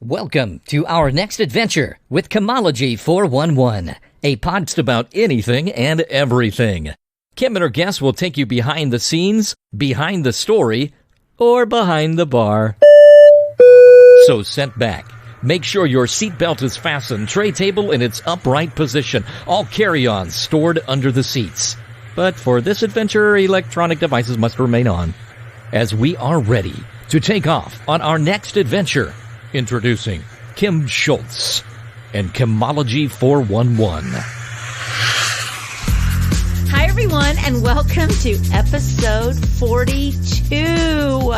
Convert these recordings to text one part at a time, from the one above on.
Welcome to our next adventure with Chemology 411, a podcast about anything and everything. Kim and her guests will take you behind the scenes, behind the story, or behind the bar. So sit back. Make sure your seatbelt is fastened, tray table in its upright position, all carry-ons stored under the seats. But for this adventure, electronic devices must remain on, as we are ready to take off on our next adventure. Introducing Kim Schultz and Chemology 411. Hi, everyone, and welcome to episode 42.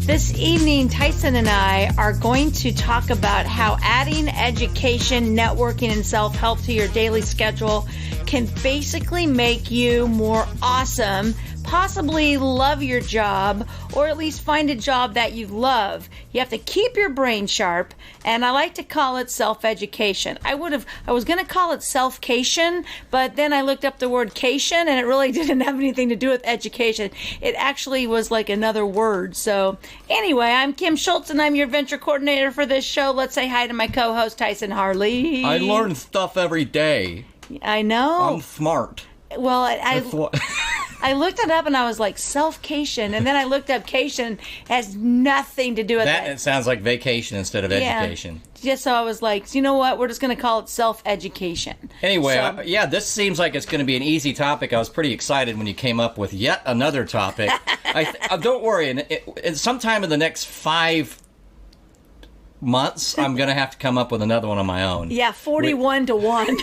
This evening, Tyson and I are going to talk about how adding education, networking, and self-help to your daily schedule can basically make you more awesome, possibly love your job, or at least find a job that you love. You have to keep your brain sharp, and I like to call it self-education. I was going to call it self-cation, but then I looked up the word cation, and it really didn't have anything to do with education. It actually was like another word. So anyway, I'm Kim Schultz, and I'm your venture coordinator for this show. Let's say hi to my co-host, Tyson Harley. I learn stuff every day. I know. I'm smart. Well, I looked it up and I was like, self-cation. And then I looked up cation. It has nothing to do with that. It sounds like vacation instead of education. Just so I was like, you know what? We're just going to call it self-education. Anyway, this seems like it's going to be an easy topic. I was pretty excited when you came up with yet another topic. Don't worry. Sometime in the next 5 months, I'm going to have to come up with another one on my own. Yeah, 41 to 1.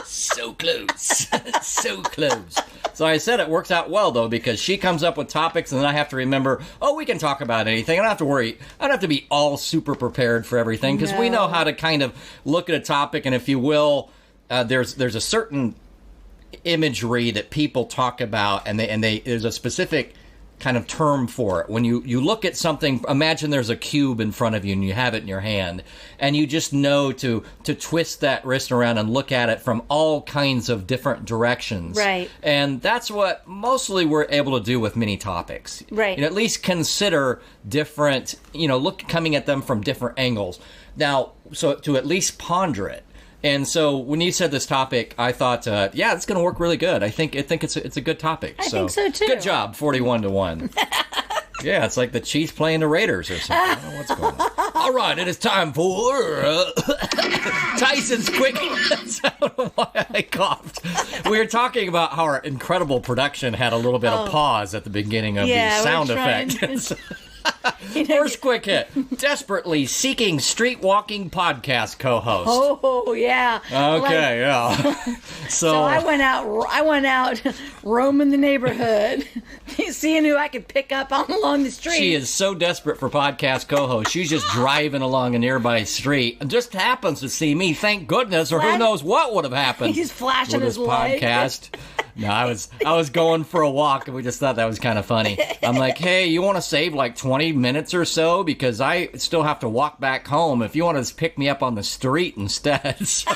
So close. So close. So I said it works out well, though, because she comes up with topics, and then I have to remember, we can talk about anything. I don't have to worry. I don't have to be all super prepared for everything, because we know how to kind of look at a topic, and if you will, there's a certain imagery that people talk about, and there's a specific kind of term for it. When you look at something, imagine there's a cube in front of you and you have it in your hand, and you just know to twist that wrist around and look at it from all kinds of different directions. Right. And that's what mostly we're able to do with many topics. Right. At least consider different, coming at them from different angles. Now, so to at least ponder it. And so when you said this topic, I thought, it's going to work really good. I think it's a good topic. I think so too. Good job, 41 to 1. Yeah, it's like the Chiefs playing the Raiders or something. I don't know what's going on. All right, it is time for Tyson's Quick. I don't know why I coughed. We were talking about how our incredible production had a little bit of pause at the beginning of the sound effect. First quick hit. Desperately seeking street walking podcast co-host. Oh, yeah. Okay, yeah. So I went out roaming the neighborhood, seeing who I could pick up along the street. She is so desperate for podcast co-host. She's just driving along a nearby street and just happens to see me. Thank goodness, or who knows what would have happened. He's flashing with his light. Podcast. No, I was going for a walk, and we just thought that was kind of funny. I'm like, hey, you want to save like 20 minutes or so? Because I still have to walk back home. If you want to pick me up on the street instead. So,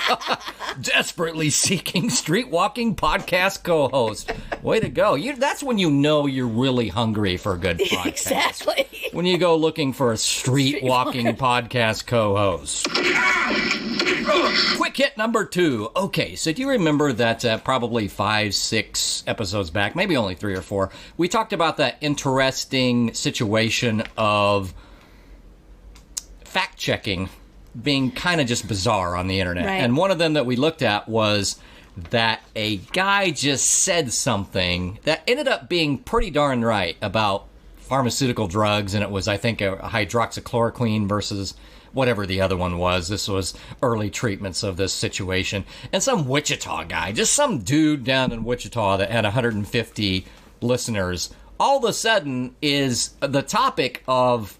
desperately seeking street walking podcast co-host. Way to go. That's when you know you're really hungry for a good podcast. Exactly. When you go looking for a street walking podcast co-host. Quick hit number 2. Okay, so do you remember that probably 5, 6 episodes back, maybe only 3 or 4, we talked about that interesting situation of fact-checking being kind of just bizarre on the internet. Right. And one of them that we looked at was that a guy just said something that ended up being pretty darn right about pharmaceutical drugs, and it was, I think, a hydroxychloroquine versus whatever the other one was. This was early treatments of this situation. And some Wichita guy, just some dude down in Wichita that had 150 listeners, all of a sudden is the topic of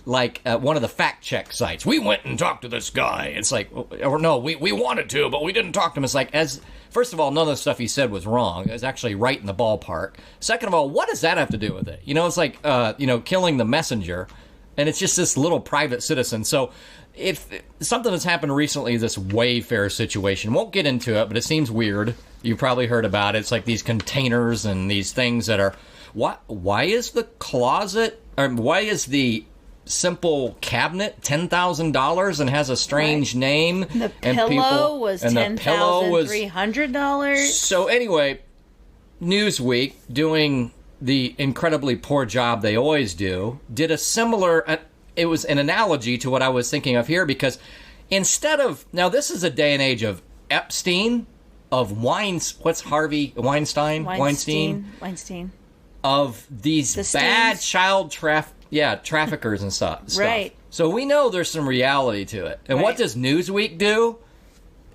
like one of the fact check sites. We went and talked to this guy. It's like, or no, we wanted to, but we didn't talk to him. It's like, first of all, none of the stuff he said was wrong. It was actually right in the ballpark. Second of all, what does that have to do with it? It's like, killing the messenger. And it's just this little private citizen. So if something that's happened recently, this Wayfair situation, won't get into it, but it seems weird. You've probably heard about it. It's like these containers and these things that are, why is the closet, or why is the simple cabinet, $10,000, and has a strange name. The pillow was $10,300. So anyway, Newsweek, doing the incredibly poor job they always do, did a similar, it was an analogy to what I was thinking of here, because instead of, now this is a day and age of Epstein, of what's Harvey Weinstein? Weinstein. Of these bad child traffickers and stuff. Right. So we know there's some reality to it. And what does Newsweek do?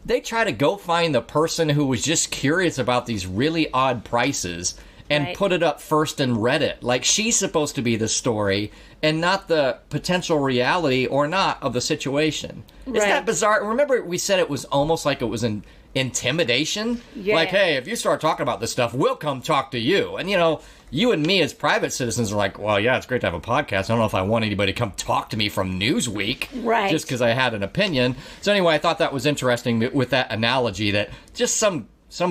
They try to go find the person who was just curious about these really odd prices and put it up first in Reddit. Like she's supposed to be the story and not the potential reality or not of the situation. Isn't that bizarre? Remember we said it was almost like it was an intimidation? Yeah. Like, hey, if you start talking about this stuff, we'll come talk to you. And, you know, you and me as private citizens are like, well, yeah, it's great to have a podcast. I don't know if I want anybody to come talk to me from Newsweek. Right. Just because I had an opinion. So anyway, I thought that was interesting with that analogy that just some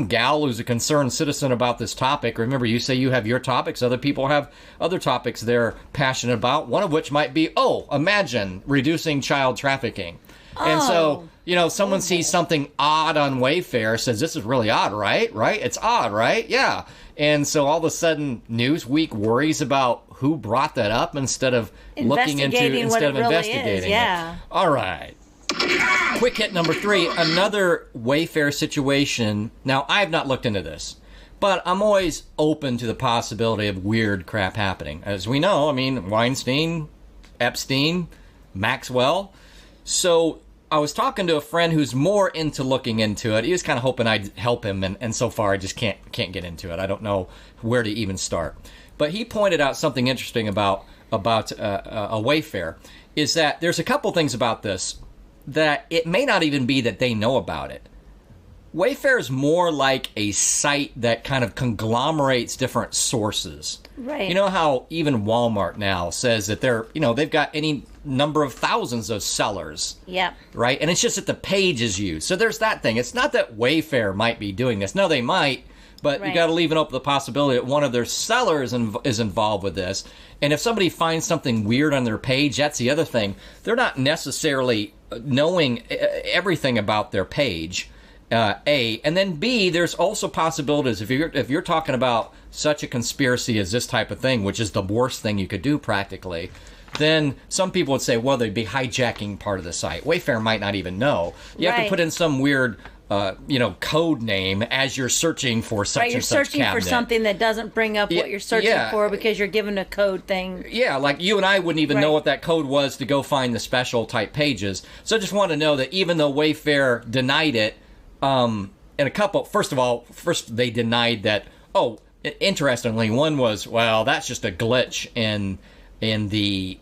gal who's a concerned citizen about this topic. Remember, you say you have your topics. Other people have other topics they're passionate about, one of which might be, imagine reducing child trafficking. And so, you know, someone sees something odd on Wayfair, says, this is really odd, right? Right? It's odd, right? Yeah. And so all of a sudden, Newsweek worries about who brought that up instead of investigating it. Yeah. All right. Quick hit number 3, another Wayfair situation. Now, I have not looked into this, but I'm always open to the possibility of weird crap happening. As we know, I mean, Weinstein, Epstein, Maxwell. So I was talking to a friend who's more into looking into it. He was kind of hoping I'd help him, and so far I just can't get into it. I don't know where to even start. But he pointed out something interesting about a Wayfair, is that there's a couple things about this that it may not even be that they know about it. Wayfair is more like a site that kind of conglomerates different sources. Right. You know how even Walmart now says that they've got any number of thousands of sellers. Yeah. Right? And it's just that the page is used. So there's that thing. It's not that Wayfair might be doing this. No, they might, but you got to leave it open the possibility that one of their sellers is involved with this. And if somebody finds something weird on their page, that's the other thing. They're not necessarily knowing everything about their page. A, and then B, there's also possibilities if you're talking about such a conspiracy as this type of thing, which is the worst thing you could do practically, then some people would say, well, they'd be hijacking part of the site. Wayfair might not even know. You have to put in some weird code name as you're searching for such and such cabinet. You're searching for something that doesn't bring up what you're searching for because you're given a code thing. Yeah, like you and I wouldn't even know what that code was to go find the special type pages. So I just want to know that even though Wayfair denied it, and first they denied that. Oh, interestingly, one was, well, that's just a glitch in the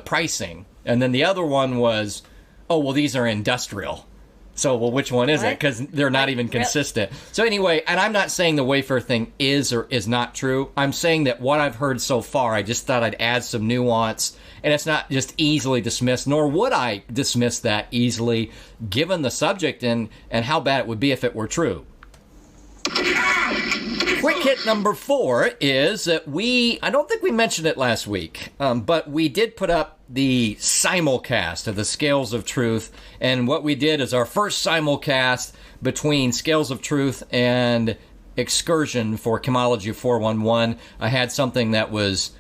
pricing, and then the other one was, oh, well, these are industrial. So, well, which one is it? Because they're not even consistent. So anyway, and I'm not saying the Wayfair thing is or is not true. I'm saying that what I've heard so far, I just thought I'd add some nuance, and it's not just easily dismissed, nor would I dismiss that easily, given the subject and how bad it would be if it were true. Quick hit number 4 is that I don't think we mentioned it last week, but we did put up the simulcast of the Scales of Truth, and what we did is our first simulcast between Scales of Truth and Excursion for Chemology 411. I had something that was,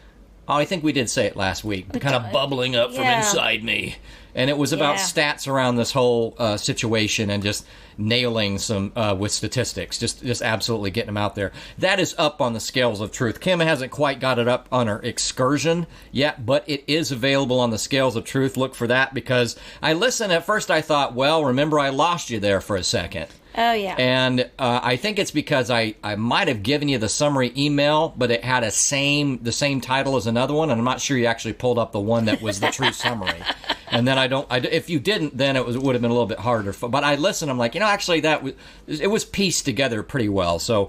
I think we did say it last week, kind of bubbling up from inside me. And it was about stats around this whole situation and just nailing some with statistics, just absolutely getting them out there. That is up on the Scales of Truth. Kim hasn't quite got it up on her Excursion yet, but it is available on the Scales of Truth. Look for that, because I listened. At first I thought, well, remember I lost you there for a second. Oh, yeah. And I think it's because I might have given you the summary email, but it had the same title as another one, and I'm not sure you actually pulled up the one that was the true summary. And then if you didn't, then it would have been a little bit harder. But I listened, I'm like, actually it was pieced together pretty well. So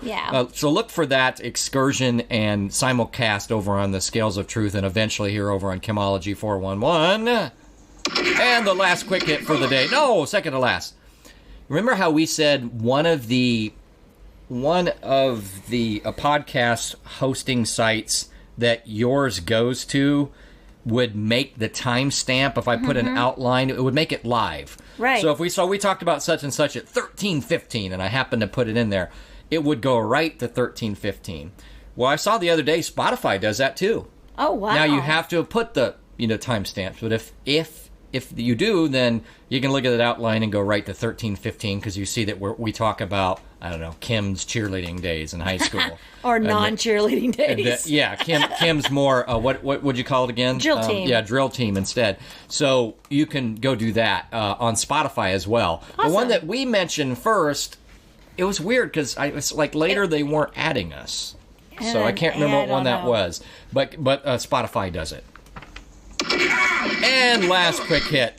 so look for that Excursion and simulcast over on the Scales of Truth, and eventually here over on Chemology 411. And the last quick hit for the day. No, second to last. Remember how we said one of the podcast hosting sites that yours goes to would make the timestamp. If I put an outline, it would make it live. Right. So if we talked about such and such at 13:15, and I happened to put it in there, it would go right to 13:15. Well, I saw the other day Spotify does that too. Oh, wow. Now you have to put the timestamps, but if you do, then you can look at that outline and go right to 13:15 because you see that we talk about, I don't know, Kim's cheerleading days in high school. Or non-cheerleading days. Kim's more, what would you call it again? Drill team. Yeah, drill team instead. So you can go do that on Spotify as well. Awesome. The one that we mentioned first, it was weird because it's like later they weren't adding us. So I can't remember what one that was. But Spotify does it. And last quick hit.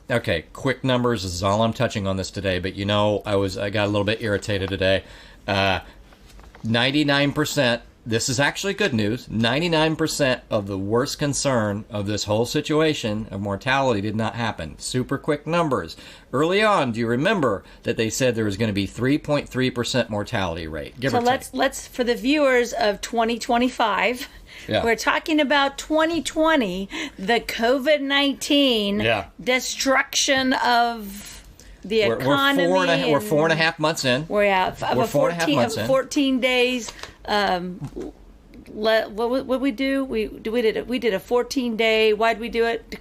Okay, quick numbers is all I'm touching on this today, but I got a little bit irritated today. 99%, this is actually good news, 99% of the worst concern of this whole situation of mortality did not happen. Super quick numbers. Early on, do you remember that they said there was going to be 3.3% mortality rate? Give or take. Let's for the viewers of 2025. Yeah. We're talking about 2020, the COVID-19 destruction of the economy. We're 4.5 months in. We're 4.5 months in. 14 days. What we do? We did a 14-day. Why'd we do it?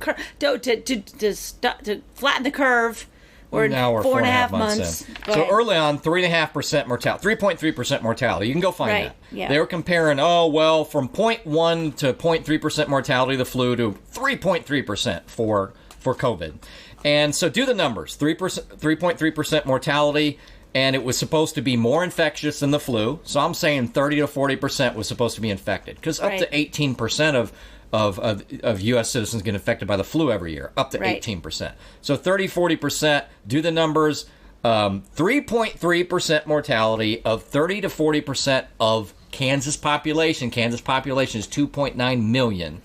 To flatten the curve. Now we're 4.5 months in. So early on, 3.5% mortality, 3.3% mortality. You can go find that. Yeah. They were comparing, from 0.1 to 0.3% mortality of the flu to 3.3% for COVID. And so do the numbers, 3.3% mortality, and it was supposed to be more infectious than the flu. So I'm saying 30 to 40% was supposed to be infected, because up to 18% of U.S. citizens get infected by the flu every year, up to 18%. So 30, 40%, do the numbers, 3.3% mortality of 30 to 40% of Kansas population. Kansas population is 2.9 million.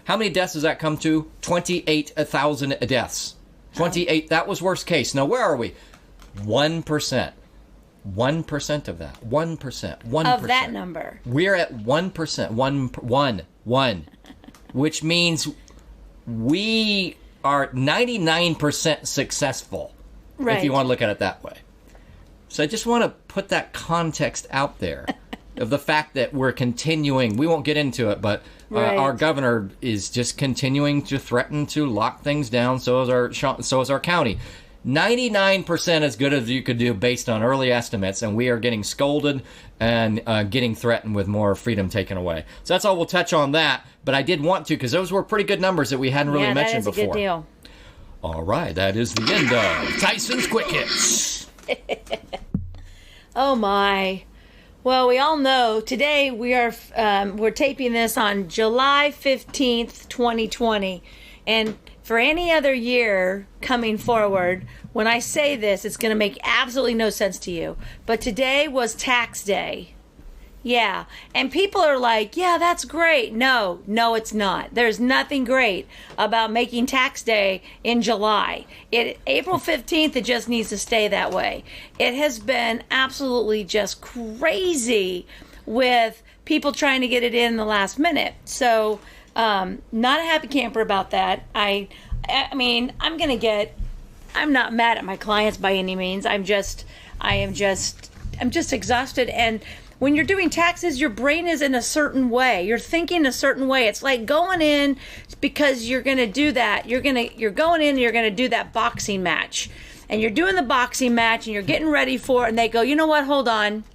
How many deaths does that come to? 28,000 deaths. 28, that was worst case. Now, where are we? 1%. 1% of that. 1%. Of that number. We're at 1%. One. Which means we are 99% successful, if you want to look at it that way. So I just want to put that context out there of the fact that we're continuing. We won't get into it, but our governor is just continuing to threaten to lock things down. So is our county. 99% as good as you could do based on early estimates, and we are getting scolded and getting threatened with more freedom taken away. So that's all we'll touch on that, but I did want to, because those were pretty good numbers that we hadn't really mentioned before. Good deal. All right, that is the end of Tyson's Quick Hits. Oh my. Well, we all know today we're taping this on July 15th, 2020, and for any other year coming forward, when I say this, it's going to make absolutely no sense to you. But today was tax day. Yeah. And people are like, yeah, that's great. No, it's not. There's nothing great about making tax day in July. April 15th, it just needs to stay that way. It has been absolutely just crazy with people trying to get it in the last minute. So, not a happy camper about that. I mean, I'm not mad at my clients by any means. I'm just exhausted. And when you're doing taxes, your brain is in a certain way. You're thinking a certain way. It's like going in because you're going to do that. You're going in and you're going to do that boxing match. And you're doing the boxing match and you're getting ready for it. And they go, you know what? Hold on.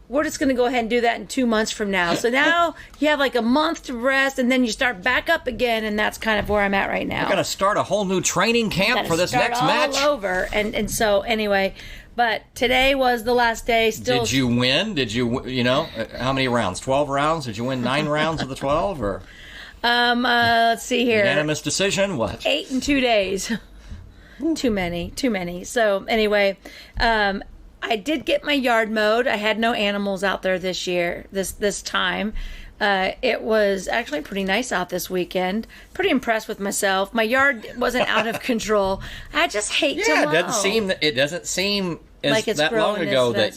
We're just going to go ahead and do that in 2 months from now. So now you have like a month to rest, and then you start back up again, and that's kind of where I'm at right now. We're going to start a whole new training camp for this next match. All over, and so anyway, but today was the last day. Still, did you win? Did you how many rounds? 12 rounds? Did you win 9 rounds of the 12? Or let's see here. Unanimous decision. What? 8 in 2 days. Too many. So anyway, I did get my yard mowed. I had no animals out there this year, this time. It was actually pretty nice out this weekend. Pretty impressed with myself. My yard wasn't out of control. I just hate to mow. It doesn't seem like it's that long growing ago as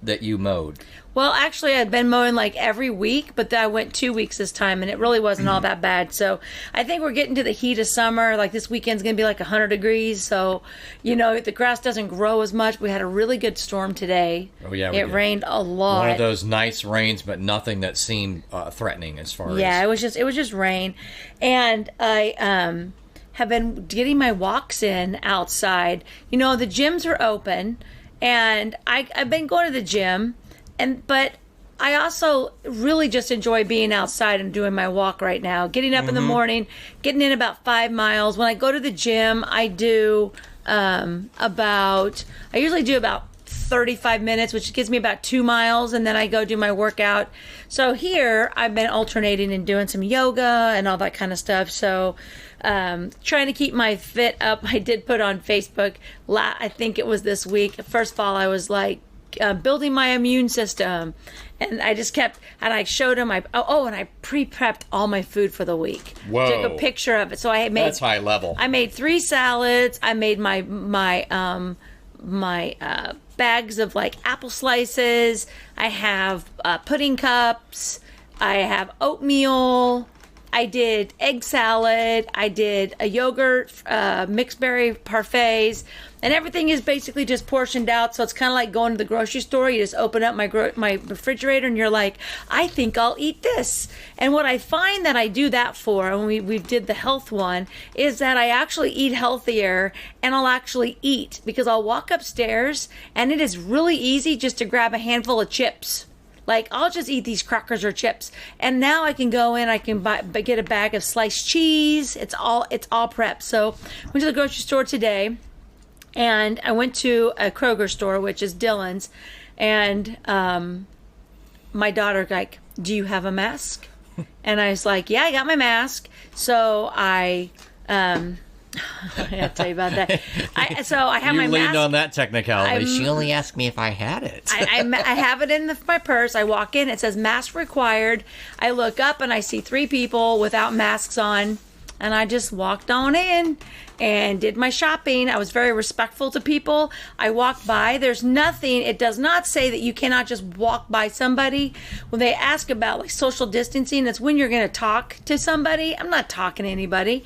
that you mowed? Well, actually, I've been mowing like every week, but I went 2 weeks this time, and it really wasn't all that bad. So I think we're getting to the heat of summer. Like this weekend's going to be like 100 degrees. So, the grass doesn't grow as much. We had a really good storm today. Oh, yeah. It rained a lot. One of those nice rains, but nothing that seemed threatening as far as... Yeah, it was just rain. And I have been getting my walks in outside. The gyms are open, and I've been going to the gym. But I also really just enjoy being outside and doing my walk right now. Getting up in the morning, getting in about 5 miles. When I go to the gym, I do I usually do about 35 minutes, which gives me about 2 miles, and then I go do my workout. So here, I've been alternating and doing some yoga and all that kind of stuff. So trying to keep my fit up. I did put on Facebook, I think it was this week. First of all, I was like, building my immune system, and I just kept, and I showed him and I pre-prepped all my food for the week. Whoa. Took a picture of it. So I made, that's high level. I made 3 salads. I made my bags of like apple slices. I have pudding cups. I have oatmeal. I did egg salad. I did a yogurt, mixed berry parfaits, and everything is basically just portioned out. So it's kind of like going to the grocery store. You just open up my refrigerator, and you're like, I think I'll eat this. And what I find that I do that for, and we did the health one, is that I actually eat healthier, and I'll actually eat because I'll walk upstairs, and it is really easy just to grab a handful of chips. Like, I'll just eat these crackers or chips. And now I can go in, I can get a bag of sliced cheese. It's all prepped. So I went to the grocery store today, and I went to a Kroger store, which is Dillon's. And my daughter, like, do you have a mask? And I was like, yeah, I got my mask. So I tell you about that. I have my mask. You leaned on that technicality. She only asked me if I had it. I have it in my purse. I walk in. It says mask required. I look up and I see 3 people without masks on. And I just walked on in and did my shopping. I was very respectful to people. I walked by. There's nothing. It does not say that you cannot just walk by somebody. When they ask about like social distancing, that's when you're going to talk to somebody. I'm not talking to anybody.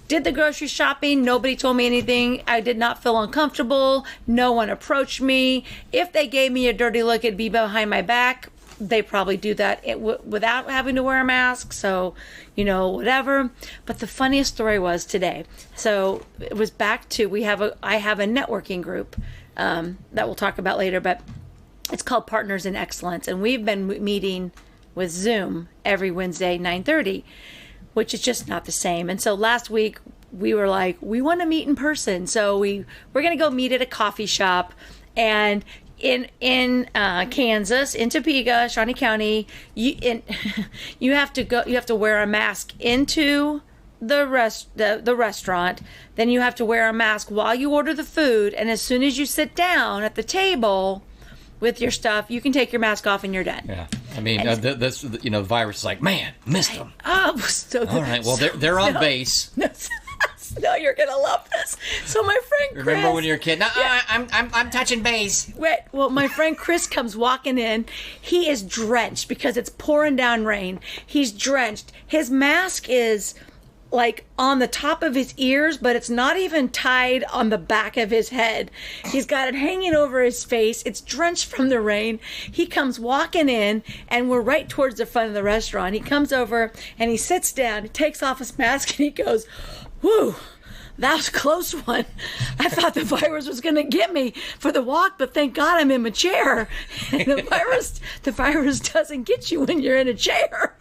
Did the grocery shopping. Nobody told me anything. I did not feel uncomfortable. No one approached me. If they gave me a dirty look, it'd be behind my back. They probably do that without having to wear a mask. So, whatever. But the funniest story was today. So it was back to, I have a networking group that we'll talk about later, but it's called Partners in Excellence. And we've been meeting with Zoom every Wednesday, 9:30. Which is just not the same. And so last week we were like, we want to meet in person. So we're going to go meet at a coffee shop. And in Kansas, in Topeka, Shawnee County, you have to wear a mask into the restaurant. Then you have to wear a mask while you order the food. And as soon as you sit down at the table with your stuff, you can take your mask off and you're done. Yeah. I mean, the virus is like, man, missed them. Oh, so all right, well, they're on base. No, you're gonna love this. So my friend Chris, remember when you were a kid? No, yeah. I'm touching base. Wait, well, my friend Chris comes walking in. He is drenched because it's pouring down rain. He's drenched. His mask is like on the top of his ears, but it's not even tied on the back of his head. He's got it hanging over his face. It's drenched from the rain. He comes walking in, and we're right towards the front of the restaurant. He comes over and he sits down, he takes off his mask, and he goes, whew, that was a close one. I thought the virus was going to get me for the walk, but thank God I'm in my chair. And the virus doesn't get you when you're in a chair.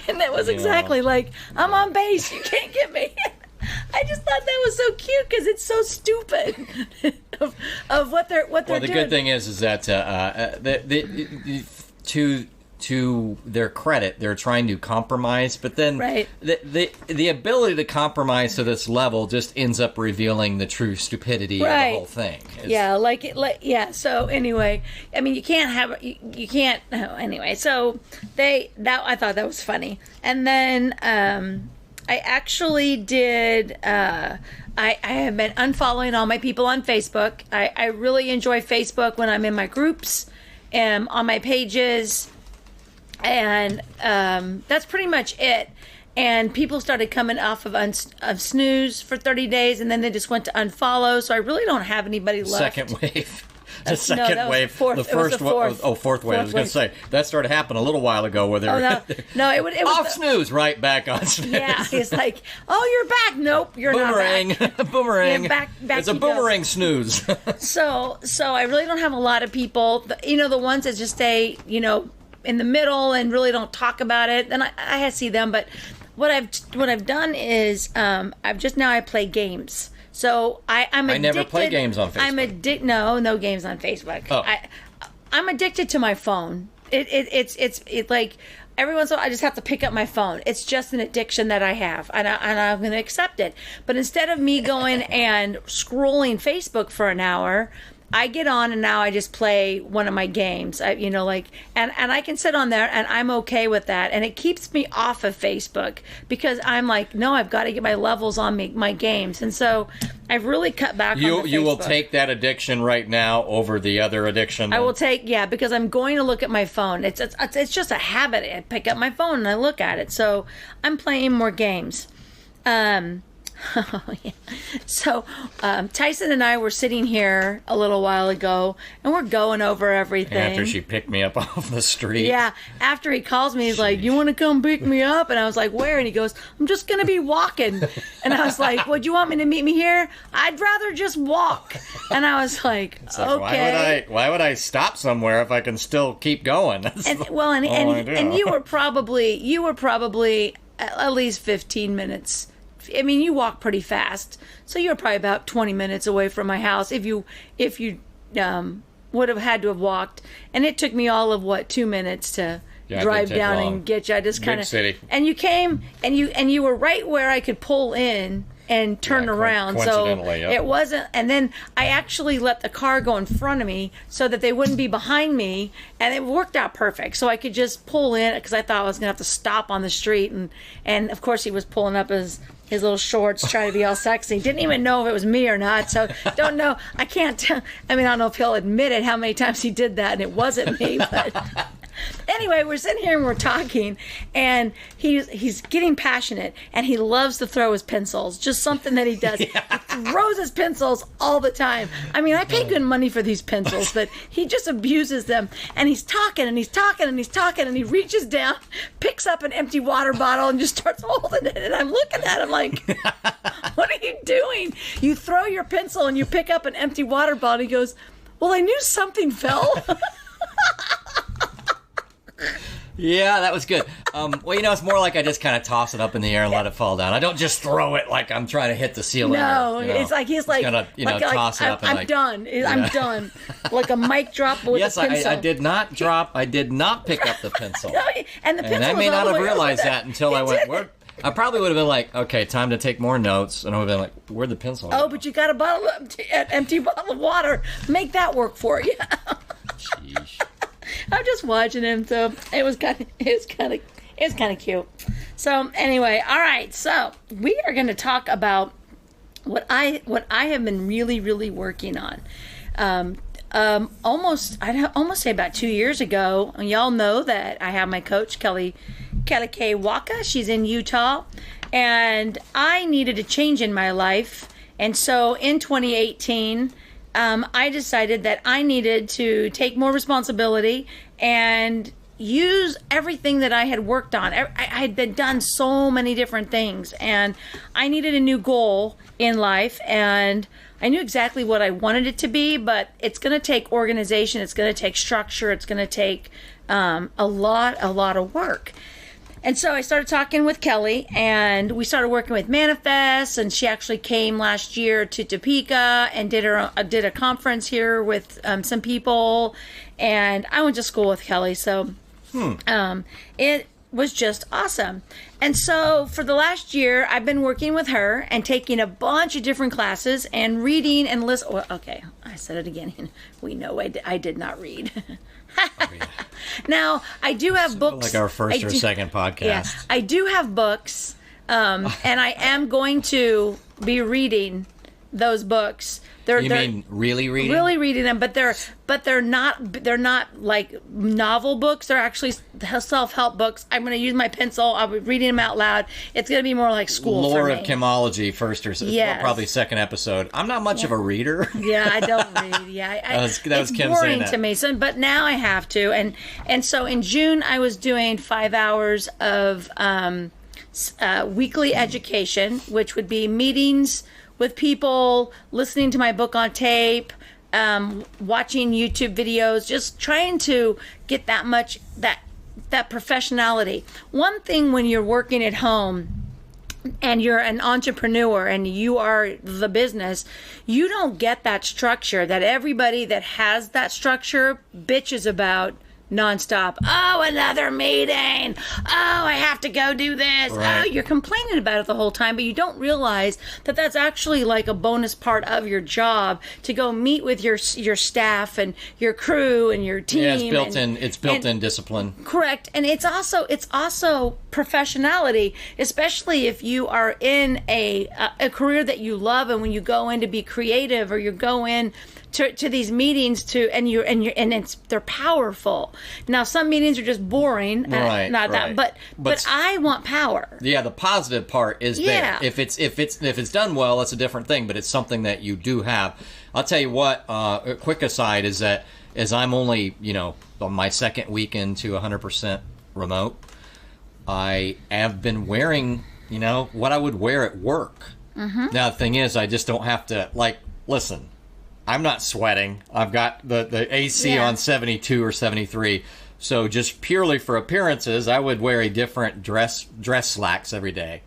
And that was exactly like, I'm on base, you can't get me. I just thought that was so cute because it's so stupid of what they're doing. Well, the good thing is that to their credit, they're trying to compromise, but then right. the ability to compromise to this level just ends up revealing the true stupidity right. of the whole thing. So anyway, I mean, you can't. Oh, anyway, so I thought that was funny, and then I actually did. I have been unfollowing all my people on Facebook. I really enjoy Facebook when I'm in my groups and on my pages, and that's pretty much it. And people started coming off of snooze for 30 days, and then they just went to unfollow. So I really don't have anybody left. Second wave. The second wave. The first fourth. Fourth wave. I was going to say, that started happening a little while ago where they were it was off snooze, right back on snooze. Yeah, it's like, oh, you're back. Nope, you're boomerang. not back. Boomerang. Yeah, back it's a boomerang snooze. So I really don't have a lot of people. The ones that just stay, in the middle and really don't talk about it. Then I see them. But what I've done is I play games. So I'm addicted. I never play games on Facebook. I'm addicted. No games on Facebook. Oh. I'm addicted to my phone. It's like every once in a while I just have to pick up my phone. It's just an addiction that I have, and I'm going to accept it. But instead of me going and scrolling Facebook for an hour, I get on and now I just play one of my games. And I can sit on there and I'm okay with that. And it keeps me off of Facebook because I'm like, no, I've got to get my levels on my games. And so I've really cut back on the Facebook. You will take that addiction right now over the other addiction? I will because I'm going to look at my phone. It's just a habit. I pick up my phone and I look at it. So I'm playing more games. Oh, yeah. So Tyson and I were sitting here a little while ago, and we're going over everything. After she picked me up off the street. Yeah. After he calls me, he's like, "You want to come pick me up?" And I was like, "Where?" And he goes, "I'm just going to be walking." And I was like, "Would you want me to meet me here?" "I'd rather just walk." And I was like, "Okay." Why would I stop somewhere if I can still keep going? And you were probably at least 15 minutes. I mean, you walk pretty fast, so you're probably about 20 minutes away from my house if you would have had to have walked. And it took me all of 2 minutes to drive down and get you. I just kind of city. And you came and you were right where I could pull in and turn around. So it wasn't. And then I actually let the car go in front of me so that they wouldn't be behind me, and it worked out perfect. So I could just pull in because I thought I was gonna have to stop on the street, and of course he was pulling up his little shorts, trying to be all sexy. Didn't even know if it was me or not, so don't know. I can't tell. I mean, I don't know if he'll admit it, how many times he did that, and it wasn't me. But anyway, we're sitting here and we're talking, and he's getting passionate, and he loves to throw his pencils. Just something that he does. Yeah. He throws his pencils all the time. I mean, I pay good money for these pencils, but he just abuses them. And he's talking, and he's talking, and he's talking, and he reaches down, picks up an empty water bottle, and just starts holding it. And I'm looking at him like, what are you doing? You throw your pencil and you pick up an empty water bottle. He goes, well, I knew something fell. Yeah, that was good. It's more like I just kind of toss it up in the air and let it fall down. I don't just throw it like I'm trying to hit the ceiling. No, it's like he's like, toss it up. I'm done. I'm done. Like a mic drop with a pencil. Yes, I did not drop. I did not pick up the pencil. And the pencil. And I may not have realized that until I went. Where? I probably would have been like, okay, time to take more notes, and I would have been like, where'd the pencil go? Oh, but you got an empty bottle of water. Make that work for you. Sheesh. I'm just watching him, so it was kind of cute. So anyway, all right. So we are going to talk about what I have been really, really working on. I'd almost say about 2 years ago. Y'all know that I have my coach Kelly K. Waka. She's in Utah, and I needed a change in my life, and so in 2018. I decided that I needed to take more responsibility and use everything that I had worked on. I had done so many different things, and I needed a new goal in life, and I knew exactly what I wanted it to be, but it's going to take organization, it's going to take structure, it's going to take a lot of work. And so I started talking with Kelly, and we started working with Manifest, and she actually came last year to Topeka and did a conference here with some people, and I went to school with Kelly, so it was just awesome. And so for the last year, I've been working with her and taking a bunch of different classes and reading and listening. Well, okay, I said it again. We know I did not read. Oh, yeah. Now, I do have books. Like our first or second podcast. Yeah, I do have books And I am going to be reading those books. You mean really reading? Really reading them, but they're not like novel books. They're actually self-help books. I'm going to use my pencil. I'll be reading them out loud. It's going to be more like school Lore for of me. Chemology, first or probably second episode. I'm not much of a reader. Yeah, I don't read. Yeah, that was it's Kim boring saying that. to me. So, but now I have to, and so in June I was doing 5 hours of weekly education, which would be meetings with people, listening to my book on tape, watching YouTube videos, just trying to get that professionality. One thing when you're working at home and you're an entrepreneur and you are the business, you don't get that structure that everybody that has that structure bitches about nonstop. Oh, another meeting. Oh, I have to go do this. Right. Oh, you're complaining about it the whole time, but you don't realize that that's actually like a bonus part of your job to go meet with your staff and your crew and your team. Yeah, it's built in discipline. Correct. And it's also professionality, especially if you are in a career that you love, and when you go in to be creative, or you go in to these meetings they're powerful. Now some meetings are just boring, that, but I want power. Yeah, the positive part is there. If it's done well, it's a different thing, but it's something that you do have. I'll tell you what, a quick aside is that as I'm only, on my second week into 100% remote, I have been wearing, what I would wear at work. Mm-hmm. Now the thing is, I just don't have to, listen, I'm not sweating. I've got the AC on 72 or 73. So just purely for appearances, I would wear a different dress slacks every day.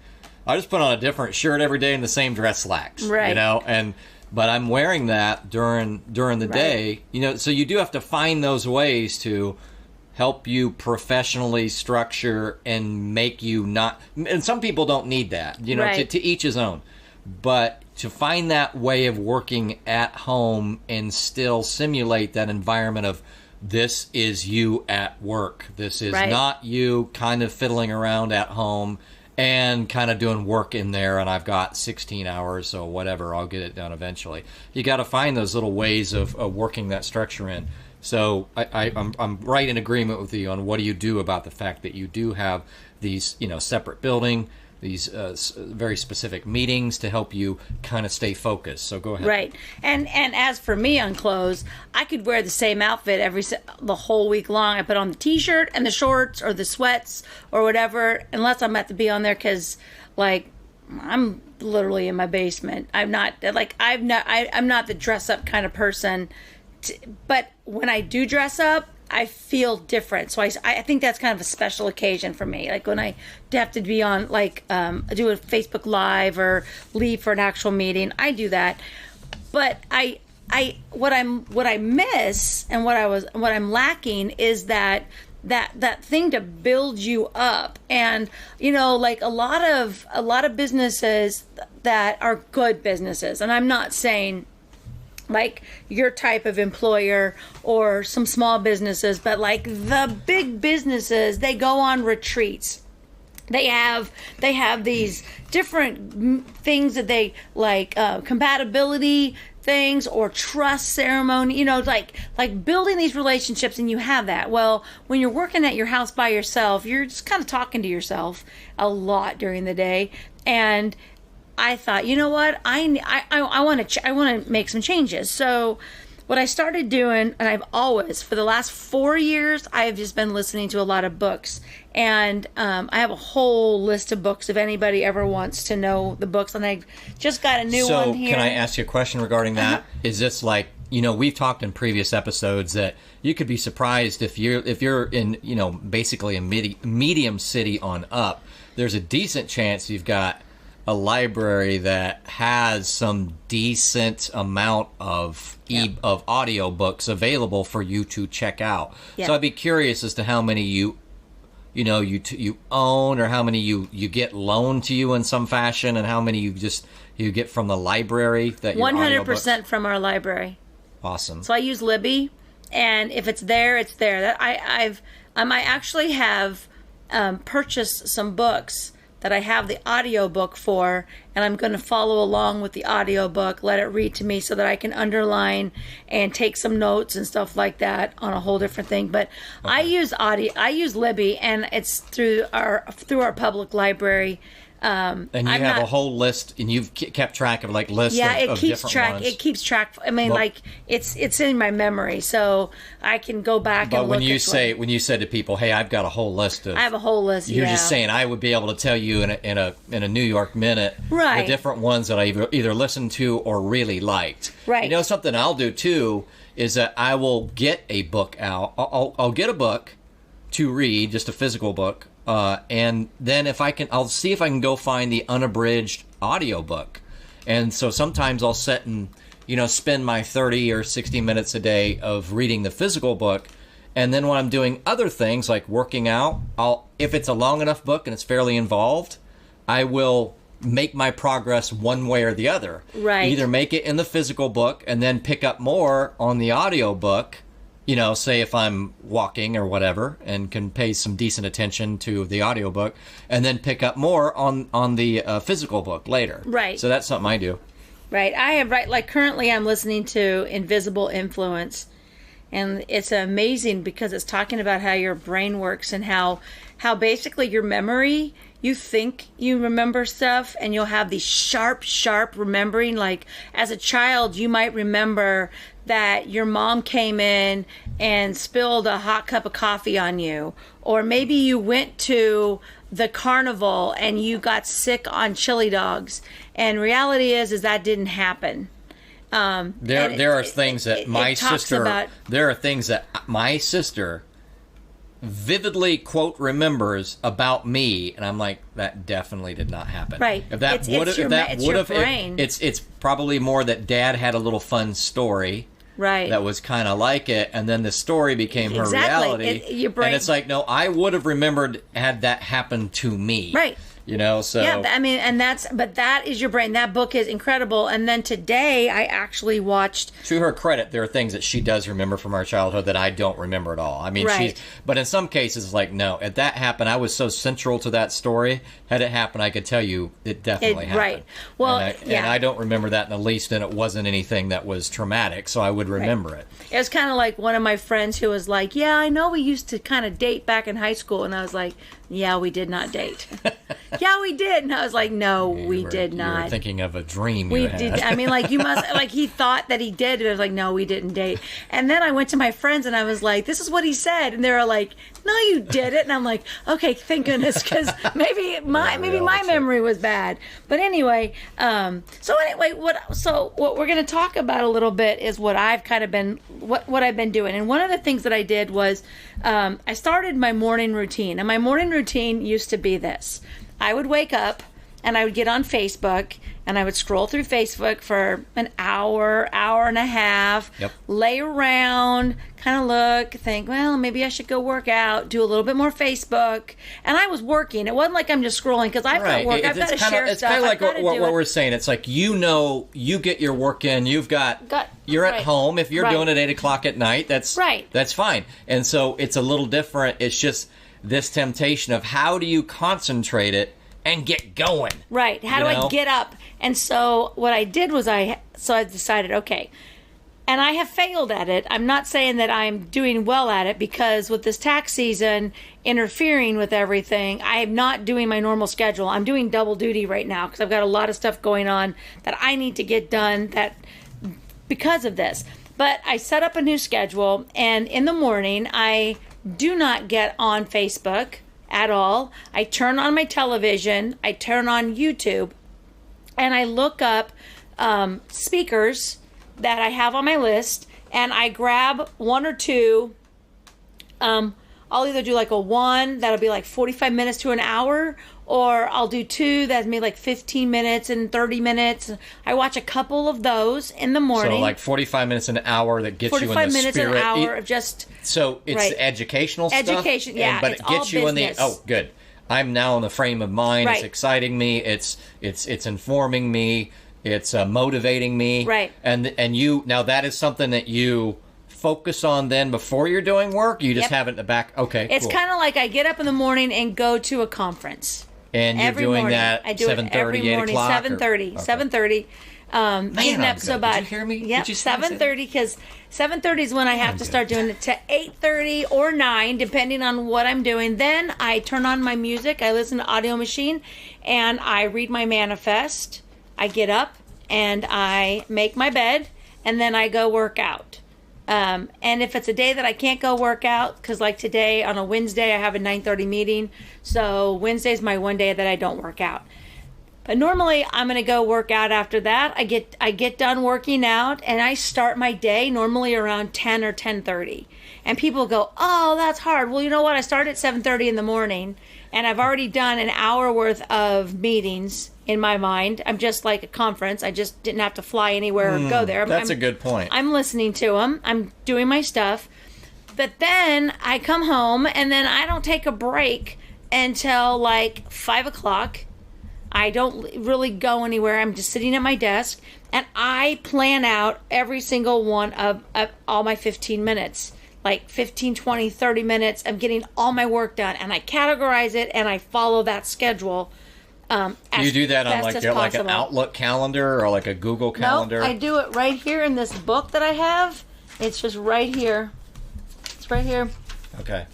I just put on a different shirt every day and the same dress slacks. Right. But I'm wearing that during the day. So you do have to find those ways to help you professionally structure and make you not. And some people don't need that. To each his own. But to find that way of working at home and still simulate that environment of this is you at work. This is not you kind of fiddling around at home and kind of doing work in there, and I've got 16 hours, so whatever, I'll get it done eventually. You got to find those little ways of working that structure in. So I'm right in agreement with you on what do you do about the fact that you do have these, separate building, these very specific meetings to help you kind of stay focused. So go ahead. Right. And as for me on clothes, I could wear the same outfit the whole week long. I put on the t-shirt and the shorts or the sweats or whatever, unless I'm at to be on there because, I'm literally in my basement. I'm not the dress up kind of person. But when I do dress up, I feel different. So I think that's kind of a special occasion for me. Like when I have to be on, do a Facebook Live or leave for an actual meeting, I do that. But what I miss and what I'm lacking is that thing to build you up. And a lot of businesses that are good businesses, and I'm not saying like your type of employer or some small businesses, but like the big businesses, they go on retreats. They have these different things that they like, compatibility things or trust ceremony, like building these relationships, and you have that. Well, when you're working at your house by yourself, you're just kind of talking to yourself a lot during the day. And I thought, you know what? I want to make some changes. So what I started doing, and I've always, for the last 4 years, I've just been listening to a lot of books. And I have a whole list of books if anybody ever wants to know the books. And I just got a new one here. So can I ask you a question regarding that? Uh-huh. Is this like, we've talked in previous episodes that you could be surprised if you're in, basically a medium city on up, there's a decent chance you've got a library that has some decent amount of of audio books available for you to check out. Yep. So I'd be curious as to how many you own, or how many you get loaned to you in some fashion, and how many you get from the library. That 100% from our library. Awesome. So I use Libby, and if it's there, it's there. That I actually have purchased some books that I have the audiobook for, and I'm going to follow along with the audiobook, let it read to me so that I can underline and take some notes and stuff like that on a whole different thing. But I use Libby, and it's through our public library. And you have a whole list, and you've kept track of lists of different ones. It keeps track. I mean, it's in my memory, so I can go back. But when you said to people, "Hey, I've got a whole list of," I have a whole list. You're just saying I would be able to tell you in a New York minute right. the different ones that I either listened to or really liked. Right. You know, something I'll do too is that I will get a book out. I'll get a book to read, just a physical book. And then I'll see if I can go find the unabridged audiobook. And so sometimes I'll sit and, spend my 30 or 60 minutes a day of reading the physical book. And then when I'm doing other things like working out, if it's a long enough book and it's fairly involved, I will make my progress one way or the other. Right. Either make it in the physical book and then pick up more on the audiobook. Say if I'm walking or whatever and can pay some decent attention to the audiobook and then pick up more on the physical book later. Right. So that's something I do. Right. Currently I'm listening to Invisible Influence, and it's amazing because it's talking about how your brain works and how basically your memory, you think you remember stuff and you'll have these sharp remembering. Like as a child, you might remember that your mom came in and spilled a hot cup of coffee on you, or maybe you went to the carnival and you got sick on chili dogs, and reality is that didn't happen. There are things that my sister vividly quote remembers about me, and I'm like, that definitely did not happen. Right. It's probably more that Dad had a little fun story. Right. That was kind of like it, and then the story became her reality. And it's like, no, I would have remembered had that happened to me. Right. So yeah, I mean, but that is your brain. That book is incredible. And then today I actually watched. To her credit, there are things that she does remember from our childhood that I don't remember at all. I mean, right. But in some cases, it's like, no, if that happened, I was so central to that story. Had it happened, I could tell you it definitely happened. Right. Well, and I don't remember that in the least, and it wasn't anything that was traumatic, so I would remember it. It was kind of like one of my friends who was like, yeah, I know we used to kind of date back in high school. And I was like, yeah, we did not date. Yeah, we did. And I was like, no, we did not. You were thinking of a dream we you had. did. I mean, you must, he thought that he did. And I was like, no, we didn't date. And then I went to my friends and I was like, this is what he said. And they were like, no, you didn't. And I'm like, okay, thank goodness, because maybe my memory was bad. But anyway, what we're going to talk about a little bit is what I've kind of been, what I've been doing. And one of the things that I did was I started my morning routine. And my morning routine used to be this. I would wake up and I would get on Facebook and I would scroll through Facebook for an hour and a half, lay around, kind of look, think, well, maybe I should go work out, do a little bit more Facebook. And I was working. It wasn't like I'm just scrolling because I've got work. I've got to share stuff. It's kind of like what we're saying. It's like, you get your work in. You're at home. If you're doing it 8 o'clock at night, that's fine. And so it's a little different. It's just this temptation of how do you concentrate it and get going. Right. How do I get up? And so what I did was I decided, okay, and I have failed at it. I'm not saying that I'm doing well at it because with this tax season interfering with everything, I am not doing my normal schedule. I'm doing double duty right now because I've got a lot of stuff going on that I need to get done because of this. But I set up a new schedule, and in the morning I do not get on Facebook at all. I turn on my television, I turn on YouTube, and I look up speakers that I have on my list, and I grab one or two. I'll either do a one that'll be 45 minutes to an hour, or I'll do two that's maybe 15 minutes and 30 minutes. I watch a couple of those in the morning. So 45 minutes an hour that gets you in the 45 minutes spirit. an hour of just... So it's educational stuff? Education, yeah. But it gets you business. In the... Oh, good. I'm now in the frame of mind. Right. It's exciting me. It's informing me. It's motivating me. Right. And you... Now that is something that you focus on then before you're doing work? You just have it in the back? Okay, It's kind of like I get up in the morning and go to a conference. And you're every doing morning. that I do 7:30, it every 8 morning, o'clock? 7:30. Okay. 7:30. Man, Getting I'm up so good. bad. Did you hear me? Yep, Did you say 7:30, because 7:30 is when I have to good. start doing it to 8:30 or 9, depending on what I'm doing. Then I turn on my music, I listen to Audio Machine, and I read my manifest. I get up and I make my bed, and then I go work out. And if it's a day that I can't go work out, because like today on a Wednesday I have a 9:30 meeting, so Wednesday's my one day that I don't work out. But normally I'm going to go work out after that. I get done working out and I start my day normally around 10 or 10:30. And people go, "Oh, that's hard." Well, you know what? I start at 7:30 in the morning and I've already done an hour worth of meetings in my mind. I'm just like a conference. I just didn't have to fly anywhere or go there. That's a good point. I'm listening to them. I'm doing my stuff. But then I come home and then I don't take a break until like 5 o'clock. I don't really go anywhere. I'm just sitting at my desk and I plan out every single one of all my 15 minutes. Like 15, 20, 30 minutes. I'm getting all my work done and I categorize it and I follow that schedule. Do you do that on like an Outlook calendar or like a Google calendar? Nope, I do it right here in this book that I have. It's just right here. It's right here. Okay.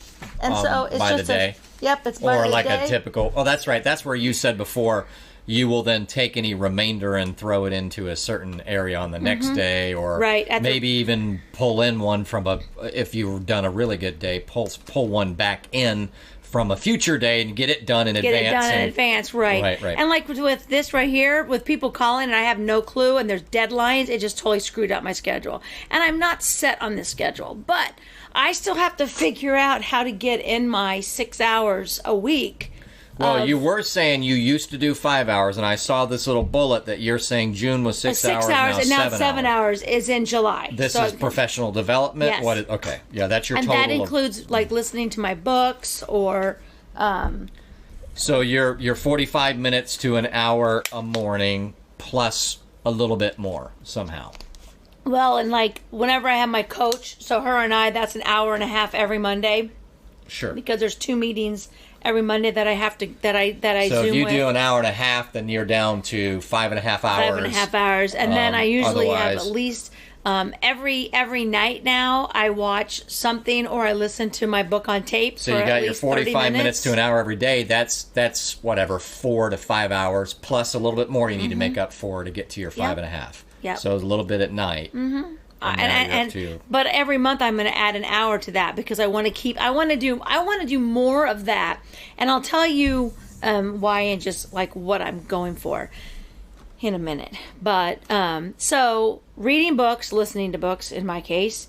And so it's by just the day. Yep, it's by or the like day. a typical. Oh, that's right. That's where you said before. You will then take any remainder and throw it into a certain area on the next day, or maybe even pull in one from if you've done a really good day, pull one back in from a future day and get it done in advance. Right. Right. And like with this right here, with people calling and I have no clue and there's deadlines, it just totally screwed up my schedule. And I'm not set on this schedule, but I still have to figure out how to get in my 6 hours a week. Well, you were saying you used to do 5 hours, and I saw this little bullet that you're saying June was 6 hours, and now 7 hours is in July. This is professional development? Yes. Okay. Yeah, that's your and total. And that includes like listening to my books or... So you're 45 minutes to an hour a morning plus a little bit more somehow. Well, and like whenever I have my coach, so her and I, that's an hour and a half every Monday. Sure. Because there's 2 meetings every Monday that I have to that I so Zoom if you with. do an hour and a half, then you're down to 5.5 hours. 5.5 hours, and then I usually have otherwise- at least every night now. I watch something or I listen to my book on tape. So for you at got your least 30 45 minutes to an hour every day. That's whatever 4 to 5 hours plus a little bit more you need to make up for to get to your 5.5. Yep. So a little bit at night. But every month I'm going to add an hour to that because I want to do more of that, and I'll tell you why and just like what I'm going for in a minute. But so reading books, listening to books in my case,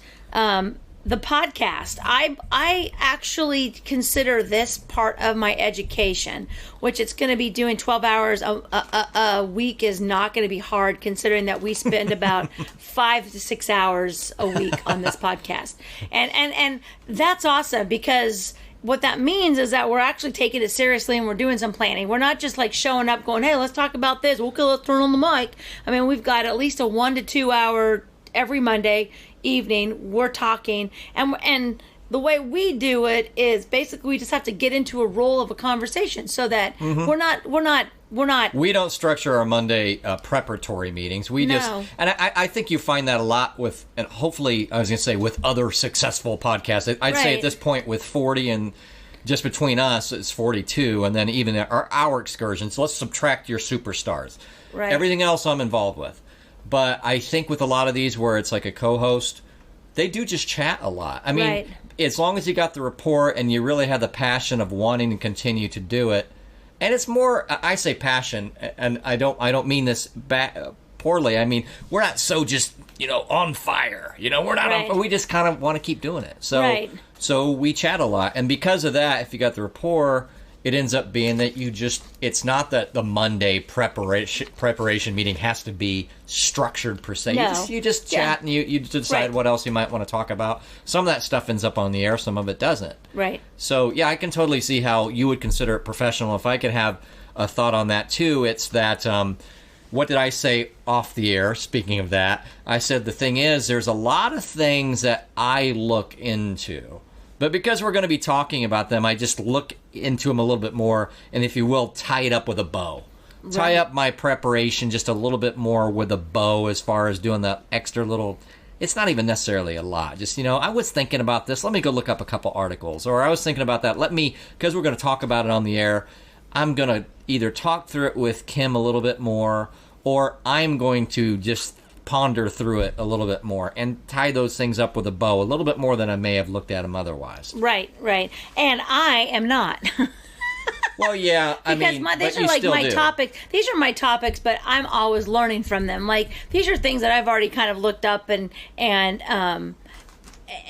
the podcast, I actually consider this part of my education, which it's going to be doing 12 hours a week is not going to be hard, considering that we spend about 5 to 6 hours a week on this podcast. And that's awesome, because what that means is that we're actually taking it seriously and we're doing some planning. We're not just like showing up going, hey, let's talk about this. Okay, let's turn on the mic. I mean, we've got at least a 1 to 2 hour every Monday evening. We're talking, and the way we do it is basically we just have to get into a role of a conversation so that we're not. We don't structure our Monday preparatory meetings. We just, and I think you find that a lot with, and hopefully I was going to say with other successful podcasts. I'd say at this point with 40 and just between us it's 42, and then even our excursions. Let's subtract your superstars. Right. Everything else I'm involved with. But I think with a lot of these where it's like a co-host, they do just chat a lot. I mean, as long as you got the rapport and you really have the passion of wanting to continue to do it, and it's more, I say passion, and I don't mean this poorly. I mean, we're not so just, on fire. We're not we just kind of want to keep doing it. So we chat a lot. And because of that, if you got the rapport, it ends up being that it's not that the Monday preparation meeting has to be structured per se. No. You just chat and you decide what else you might want to talk about. Some of that stuff ends up on the air, some of it doesn't. Right. So, yeah, I can totally see how you would consider it professional. If I could have a thought on that, too, it's that, what did I say off the air? Speaking of that, I said the thing is there's a lot of things that I look into But because we're going to be talking about them, I just look into them a little bit more, and if you will, tie it up with a bow. Right. Tie up my preparation just a little bit more with a bow as far as doing the extra little... It's not even necessarily a lot. Just, I was thinking about this. Let me go look up a couple articles. Or I was thinking about that. Because we're going to talk about it on the air, I'm going to either talk through it with Kim a little bit more, or I'm going to just ponder through it a little bit more and tie those things up with a bow a little bit more than I may have looked at them otherwise. Right. And I am not. Well, yeah, these are like my topics. These are my topics, but I'm always learning from them. Like, these are things that I've already kind of looked up, and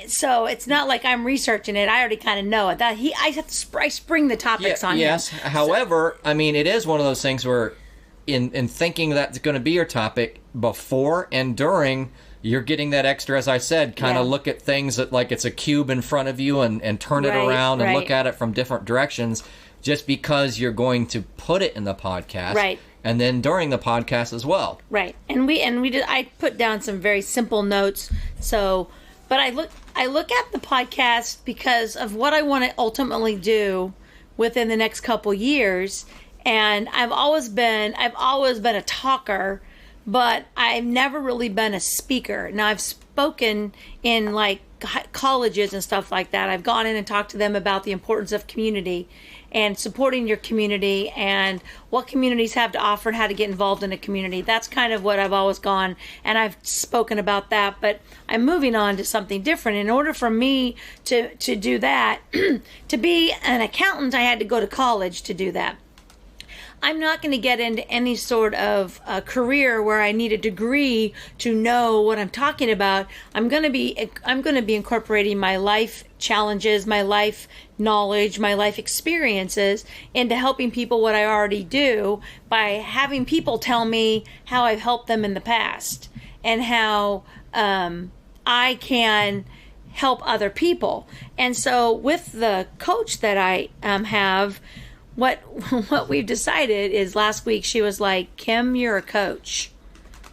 so it's not like I'm researching it. I already kind of know it. I spring the topics on him. Yes. However, it is one of those things where, in thinking that's going to be your topic before and during, you're getting that extra, as I said, kind of look at things that like it's a cube in front of you and turn it around and look at it from different directions. Just because you're going to put it in the podcast, right? And then during the podcast as well, right? I put down some very simple notes. So, but I look at the podcast because of what I want to ultimately do within the next couple years. And I've always been a talker, but I've never really been a speaker. Now, I've spoken in like colleges and stuff like that. I've gone in and talked to them about the importance of community and supporting your community and what communities have to offer and how to get involved in a community. That's kind of what I've always gone, and I've spoken about that, but I'm moving on to something different. In order for me to do that, to be an accountant, I had to go to college to do that. I'm not going to get into any sort of career where I need a degree to know what I'm talking about. I'm going to be incorporating my life challenges, my life knowledge, my life experiences into helping people what I already do by having people tell me how I've helped them in the past and how I can help other people. And so with the coach that I have, what we've decided is last week she was like, Kim, you're a coach.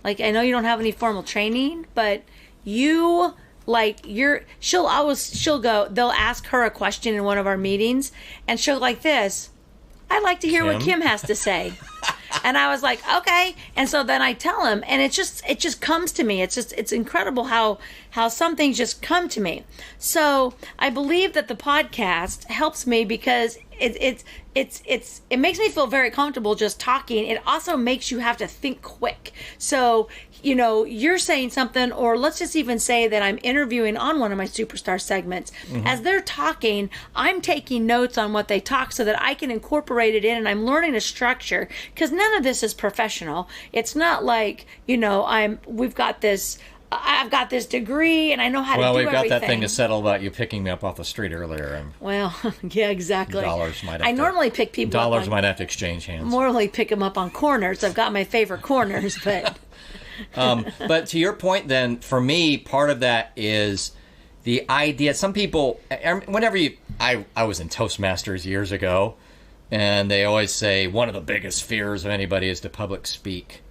Like, I know you don't have any formal training, but she'll go, they'll ask her a question in one of our meetings and she'll go like this, I'd like to hear what Kim has to say. And I was like, okay. And so then I tell him, and it just comes to me. It's incredible how some things just come to me. So I believe that the podcast helps me because it makes me feel very comfortable just talking. It also makes you have to think quick. So, you're saying something, or let's just even say that I'm interviewing on one of my superstar segments. Mm-hmm. As they're talking, I'm taking notes on what they talk so that I can incorporate it in, and I'm learning a structure because none of this is professional. It's not like, I've got this degree and I know how to do everything. Well, we've got that thing to settle about you picking me up off the street earlier. Well, yeah, exactly. Normally pick people dollars might have to exchange hands. Normally pick them up on corners. I've got my favorite corners, but... But to your point then, for me, part of that is the idea. Some people, whenever I was in Toastmasters years ago, and they always say one of the biggest fears of anybody is to public speak.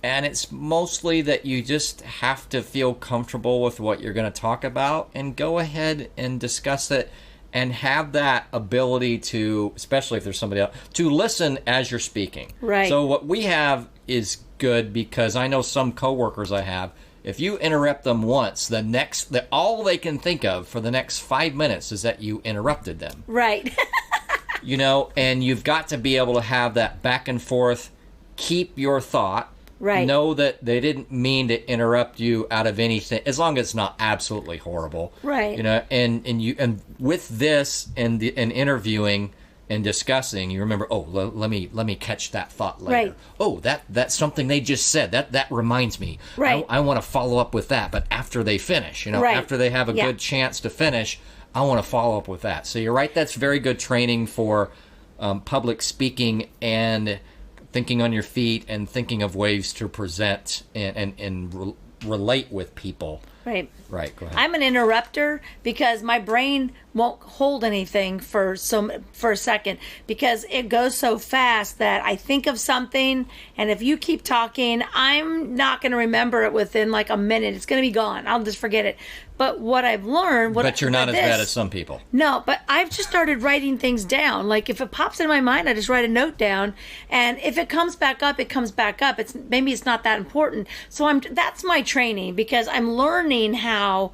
And it's mostly that you just have to feel comfortable with what you're going to talk about and go ahead and discuss it and have that ability to, especially if there's somebody else, to listen as you're speaking. Right. So what we have is good because I know some coworkers I have, if you interrupt them once, all they can think of for the next 5 minutes is that you interrupted them. Right. And you've got to be able to have that back and forth, keep your thought. Right. Know that they didn't mean to interrupt you out of anything, as long as it's not absolutely horrible. Right. And with this and interviewing and discussing, you remember, let me catch that thought later. Right. Oh, that's something they just said. That reminds me. Right. I want to follow up with that, but after they finish, right. After they have a good chance to finish, I want to follow up with that. So you're right. That's very good training for public speaking and thinking on your feet and thinking of ways to present and relate with people. Right. Right, go ahead. I'm an interrupter because my brain won't hold anything for a second, because it goes so fast that I think of something, and if you keep talking, I'm not going to remember it within like a minute. It's going to be gone. I'll just forget it. But what I've learned... But you're not as bad as some people. No, but I've just started writing things down. Like, if it pops in my mind, I just write a note down. And if it comes back up, it comes back up. Maybe it's not that important. So that's my training, because I'm learning how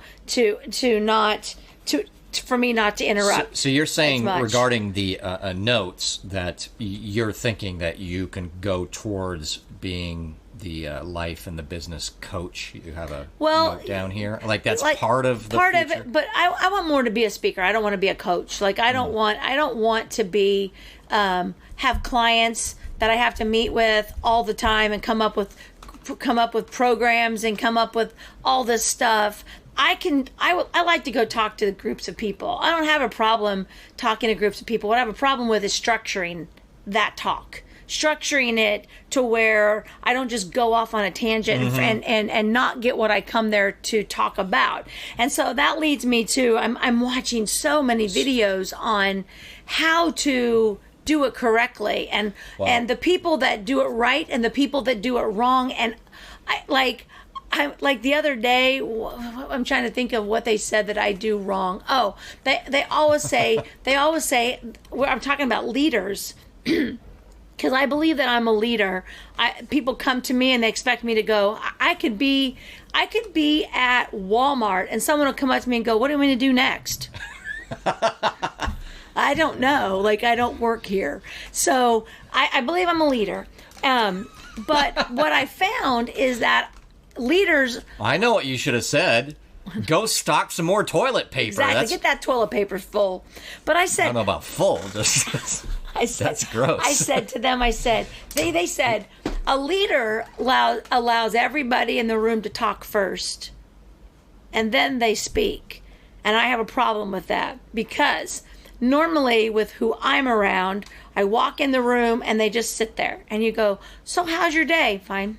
for me not to interrupt. So you're saying regarding the notes that you're thinking that you can go towards being the life and the business coach. You have a note down here, like that's part of the future. Of it. But I want more to be a speaker. I don't want to be a coach. Like I don't want to be have clients that I have to meet with all the time and come up with programs and come up with all this stuff. I like to go talk to groups of people. I don't have a problem talking to groups of people. What I have a problem with is structuring that talk. Structuring it to where I don't just go off on a tangent and not get what I come there to talk about. And so that leads me to, I'm watching so many videos on how to do it correctly, and the people that do it right and the people that do it wrong. And I like the other day, I'm trying to think of what they said that I do wrong. Oh, they always say, I'm talking about leaders, because I believe that I'm a leader. People come to me and they expect me to go. I could be at Walmart and someone will come up to me and go, "What do you want to do next?" I don't know. Like, I don't work here. So I believe I'm a leader. But what I found is that leaders... I know what you should have said. Go stock some more toilet paper. Exactly. Get that toilet paper full. But I said... I don't know about full. Just... That's gross. I said to them, they said, a leader allows everybody in the room to talk first, and then they speak. And I have a problem with that, because normally with who I'm around, I walk in the room and they just sit there. And you go, "So how's your day?" "Fine."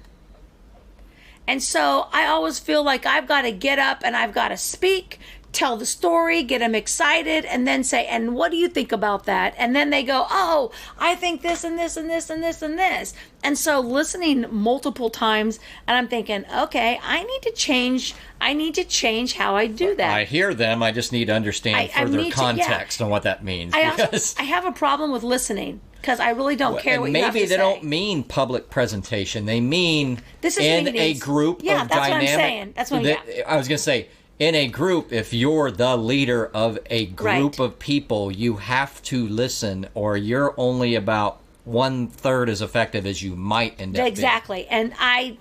And so I always feel like I've got to get up and I've got to speak, tell the story, get them excited, and then say, "And what do you think about that?" And then they go, "Oh, I think this and this and this and this and this." And so listening multiple times, and I'm thinking, okay, I need to change how I do that. I hear them. I just need to understand further context on what that means. I have a problem with listening, because I really don't care what you have to say. Maybe they don't mean public presentation. They mean in a group of dynamic. That's what I'm saying. That's what I was going to say. In a group, if you're the leader of a group of people, you have to listen, or you're only about 1/3 as effective as you might end up being. Exactly. And I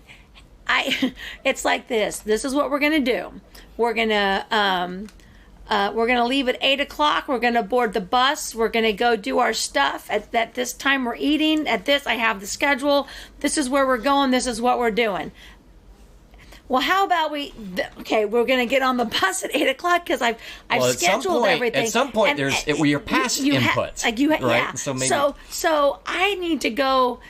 it's like this. This is what we're going to do. We're going to leave at 8:00. We're going to board the bus. We're going to go do our stuff. At this time, we're eating. At this, I have the schedule. This is where we're going. This is what we're doing. Well, how about we're going to get on the bus at 8:00, because I've scheduled everything. At some point, you're past inputs, right? Yeah. So I need to go.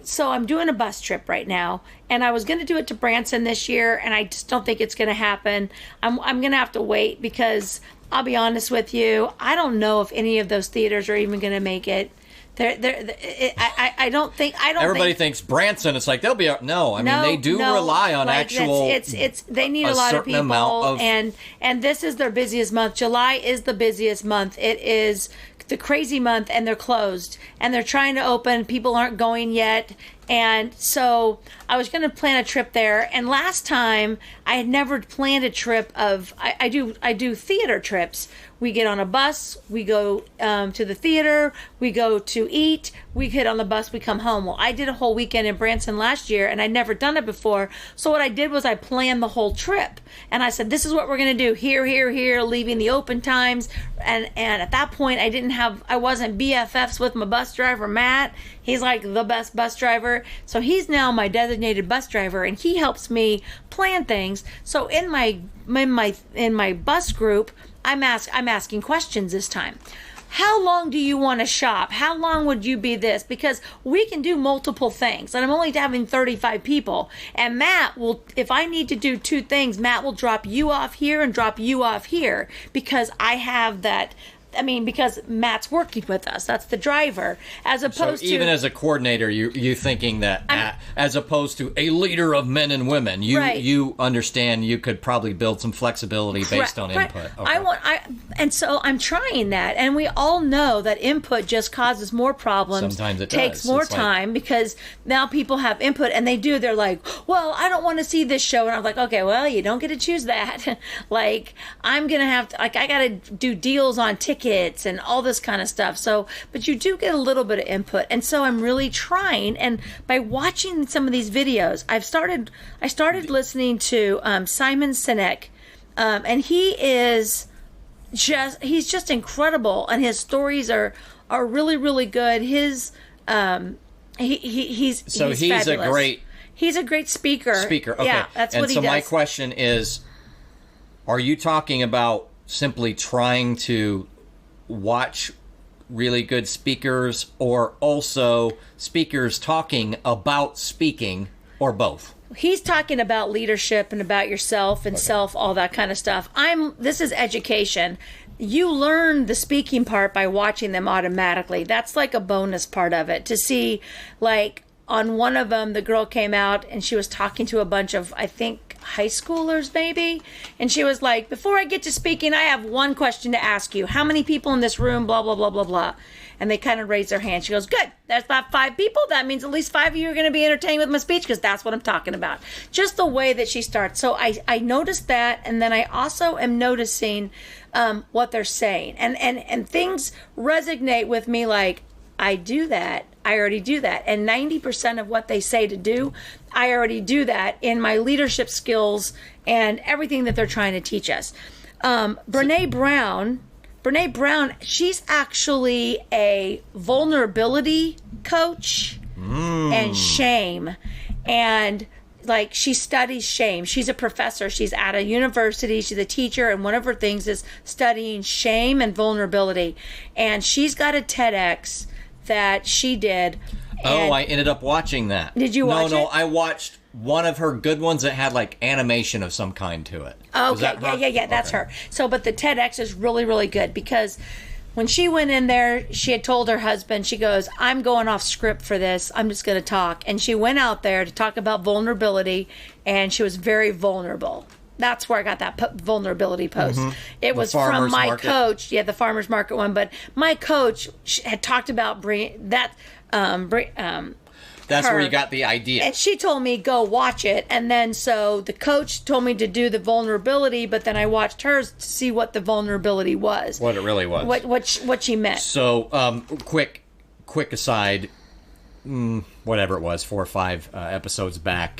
So I'm doing a bus trip right now, and I was going to do it to Branson this year, and I just don't think it's going to happen. I'm going to have to wait, because I'll be honest with you, I don't know if any of those theaters are even going to make it. I don't think. Everybody thinks Branson. It's like they'll be. No, I mean they do rely on actual. They need a lot of people, and this is their busiest month. July is the busiest month. It is the crazy month, and they're closed, and they're trying to open. People aren't going yet. And so I was going to plan a trip there. And last time I had never planned a trip of, I do theater trips. We get on a bus, we go to the theater, we go to eat, we get on the bus, we come home. Well, I did a whole weekend in Branson last year, and I'd never done it before. So what I did was I planned the whole trip. And I said, this is what we're going to do, here, here, here, leaving the open times. And at that point, I wasn't BFFs with my bus driver, Matt. He's like the best bus driver. So he's now my designated bus driver, and he helps me plan things. So in my bus group, I'm asking questions this time. how long do you want to shop? How long would you be this? Because we can do multiple things. And I'm only having 35 people. And Matt will, if I need to do 2 things, Matt will drop you off here and drop you off here because I have that. I mean, because Matt's working with us. That's the driver. As opposed to... So even as a coordinator, you thinking that as opposed to a leader of men and women, you understand you could probably build some flexibility based on input. Okay. And so I'm trying that. And we all know that input just causes more problems. Sometimes it takes more time because now people have input and they're like, well, I don't want to see this show. And I'm like, okay, well, you don't get to choose that. Like, I'm going to have to, like, I got to do deals on tickets and all this kind of stuff. So, but you do get a little bit of input. And so I'm really trying. And by watching some of these videos, I started listening to Simon Sinek. And he's just incredible. And his stories are really, really good. He's fabulous. He's a great speaker. Okay. Yeah, that's what he does. And so my question is, are you talking about simply trying to watch really good speakers, or also speakers talking about speaking, or both? He's talking about leadership and about yourself and self, all that kind of stuff. This is education. You learn the speaking part by watching them automatically. That's like a bonus part of it. To see, like, on one of them, the girl came out and she was talking to a bunch of, I think, high schoolers maybe, and she was like, before I get to speaking, I have one question to ask you. How many people in this room, blah, blah, blah, blah, blah. And they kind of raise their hand. She goes, good, that's about 5 people. That means at least 5 of you are going to be entertained with my speech, because that's what I'm talking about. Just the way that she starts. So I noticed that, and then I also am noticing what they're saying. And things resonate with me, like, I do that. I already do that. And 90% of what they say to do, I already do that in my leadership skills and everything that they're trying to teach us. Brene Brown, she's actually a vulnerability coach and shame. And like, she studies shame. She's a professor. She's at a university. She's a teacher. And one of her things is studying shame and vulnerability. And she's got a TEDx that she did. I ended up watching that. Did you watch it? No, I watched one of her good ones that had like animation of some kind to it. Okay, yeah, that's her. So, but the TEDx is really, really good, because when she went in there, she had told her husband, she goes, I'm going off script for this. I'm just going to talk. And she went out there to talk about vulnerability, and she was very vulnerable. That's where I got that vulnerability post. Mm-hmm. It was from my coach. Yeah, the farmer's market one. But my coach had talked about that's where you got the idea. And she told me, go watch it. And then so the coach told me to do the vulnerability, but then I watched hers to see what the vulnerability was. What it really was. What she meant. So, quick aside, whatever it was, 4 or 5 episodes back,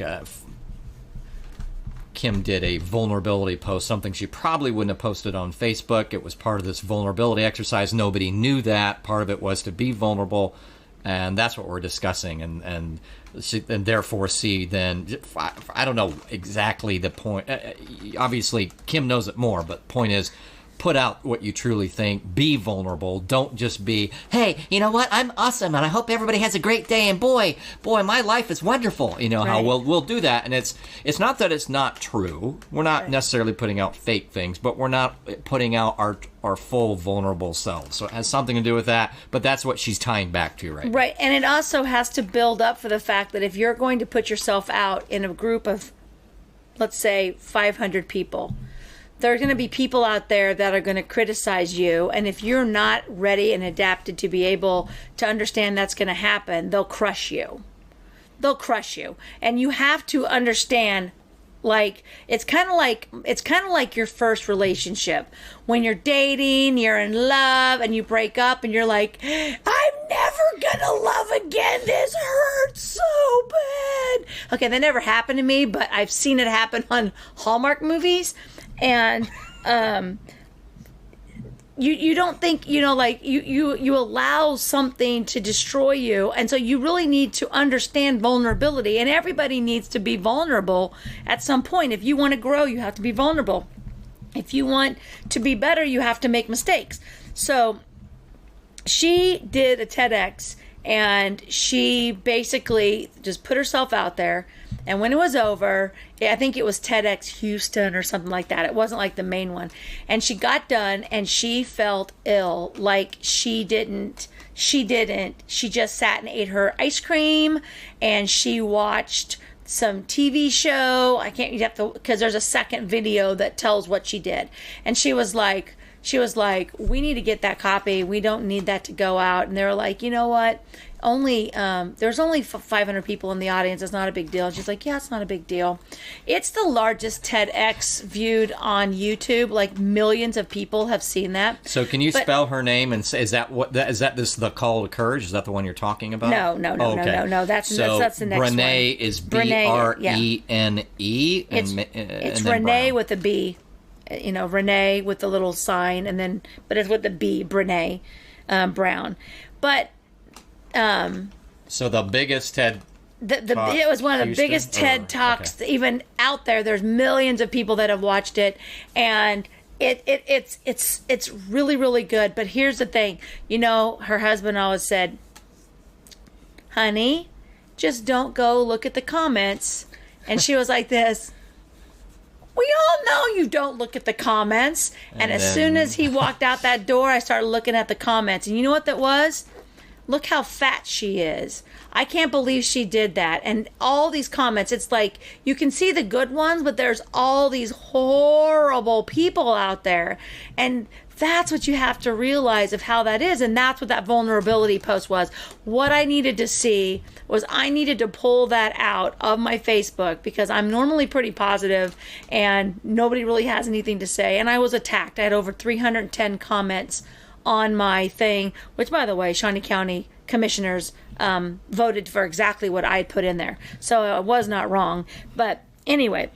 Kim did a vulnerability post, something she probably wouldn't have posted on Facebook. It was part of this vulnerability exercise. Nobody knew that. Part of it was to be vulnerable, and that's what we're discussing. And therefore, see, then, I don't know exactly the point. Obviously, Kim knows it more, but point is, put out what you truly think. Be vulnerable. Don't just be, hey, you know what? I'm awesome, and I hope everybody has a great day. And boy, my life is wonderful. You know, right. How we'll do that, and it's not that it's not true. We're not necessarily putting out fake things, but we're not putting out our full vulnerable selves. So it has something to do with that. But that's what she's tying back to right now. Right, and it also has to build up for the fact that if you're going to put yourself out in a group of, let's say, 500 people. There are going to be people out there that are going to criticize you, and if you're not ready and adapted to be able to understand that's going to happen, they'll crush you. They'll crush you, and you have to understand. Like, it's kind of like your first relationship. When you're dating, you're in love, and you break up, and you're like, I'm never gonna love again. This hurts so bad. Okay, that never happened to me, but I've seen it happen on Hallmark movies. And you don't think, like you allow something to destroy you. And so you really need to understand vulnerability, and everybody needs to be vulnerable at some point. If you want to grow, you have to be vulnerable. If you want to be better, you have to make mistakes. So she did a TEDx, and she basically just put herself out there. And when it was over, I think it was TEDx Houston or something like that. It wasn't like the main one. And she got done, and she felt ill. Like she didn't. She just sat and ate her ice cream, and she watched some TV show. You have to, because there's a second video that tells what she did. And she was like, we need to get that copy. We don't need that to go out. And they were like, you know what? There's only 500 people in the audience. It's not a big deal. And she's like, yeah, it's not a big deal. It's the largest TEDx viewed on YouTube. Like millions of people have seen that. So can you spell her name and say, is that the Call to Courage? Is that the one you're talking about? No. That's the next one. Brene is Brene. It's Renee with a B. Renee with the little sign, but it's with the B, Brene Brown. But so the biggest TED it was one of the biggest TED Talks even out there. There's millions of people that have watched it, and it's really, really good. But here's the thing, her husband always said, honey, just don't go look at the comments. And she was like this, we all know you don't look at the comments. And as soon as he walked out that door, I started looking at the comments. And you know what that was? Look how fat she is. I can't believe she did that. And all these comments, it's like you can see the good ones, but there's all these horrible people out there. And that's what you have to realize of how that is. And that's what that vulnerability post was. What I needed to see was I needed to pull that out of my Facebook, because I'm normally pretty positive and nobody really has anything to say. And I was attacked. I had over 310 comments on my thing, which, by the way, Shawnee County commissioners voted for exactly what I had put in there. So I was not wrong. But anyway,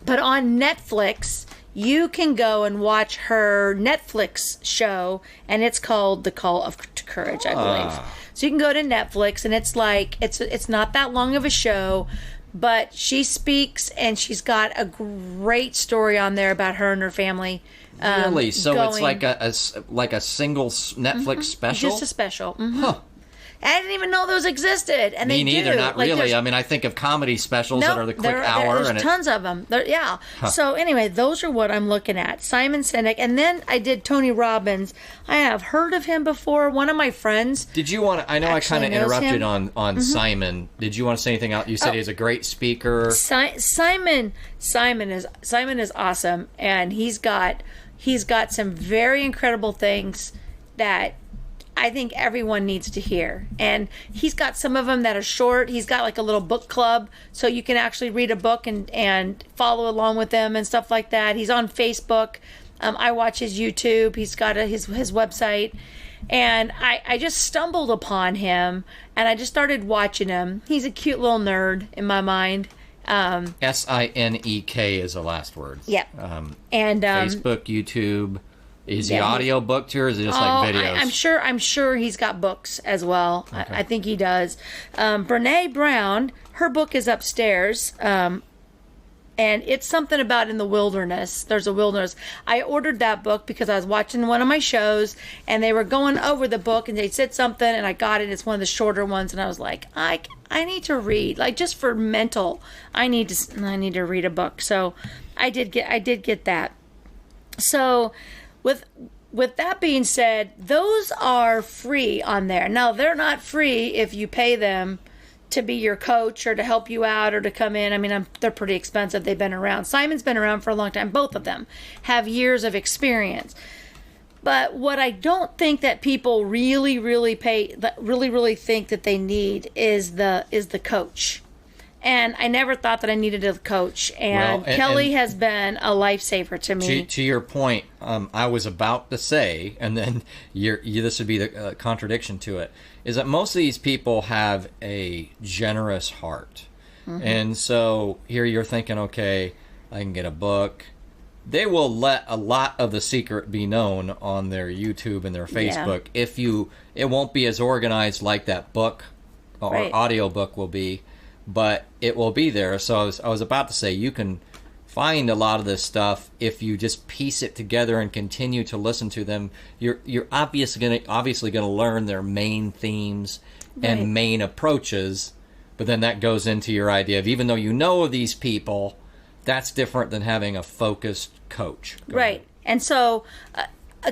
but on Netflix, you can go and watch her Netflix show, and it's called The Call to Courage, I believe. So you can go to Netflix, and it's like, it's not that long of a show, but she speaks, and she's got a great story on there about her and her family. Really? So it's like a single Netflix special? Just a special. Mm-hmm. Huh. I didn't even know those existed. And Me neither, not really. I mean, I think of comedy specials that are the quick hour. There's tons of them. Yeah. Huh. So anyway, those are what I'm looking at. Simon Sinek. And then I did Tony Robbins. I have heard of him before. One of my friends. Did you want to, I know I kind of interrupted on Simon. Did you want to say anything else? You said he's a great speaker. Simon is awesome. And he's got some very incredible things that I think everyone needs to hear. And he's got some of them that are short. He's got like a little book club, so you can actually read a book and follow along with them and stuff like that. He's on Facebook. I watch his YouTube. He's got his website. And I just stumbled upon him, and I just started watching him. He's a cute little nerd in my mind. Sinek is the last word. Yep. And Facebook, YouTube. Is he audio book too, or is it just like videos? I'm sure he's got books as well. Okay. I think he does. Brene Brown, her book is upstairs. And it's something about in the wilderness. There's a wilderness. I ordered that book because I was watching one of my shows, and they were going over the book, and they said something, and I got it. It's one of the shorter ones, and I was like, I need to read, like, just for mental. I need to read a book. So I did get that. So with that being said, those are free on there. Now, they're not free if you pay them to be your coach or to help you out or to come in. I mean, they're pretty expensive. They've been around. Simon's been around for a long time. Both of them have years of experience. But what I don't think that people really think that they need is the coach. And I never thought that I needed a coach. And Kelly has been a lifesaver to me. To your point, I was about to say, and then this would be the contradiction to it, is that most of these people have a generous heart. Mm-hmm. And so here you're thinking, okay, I can get a book. They will let a lot of the secret be known on their YouTube and their Facebook. Yeah. It won't be as organized like that book or audio book will be. But it will be there. So I was about to say, you can find a lot of this stuff, if you just piece it together and continue to listen to them, you're obviously gonna learn their main themes and main approaches. But then that goes into your idea of, even though you know these people, that's different than having a focused coach. Go Right. ahead. And so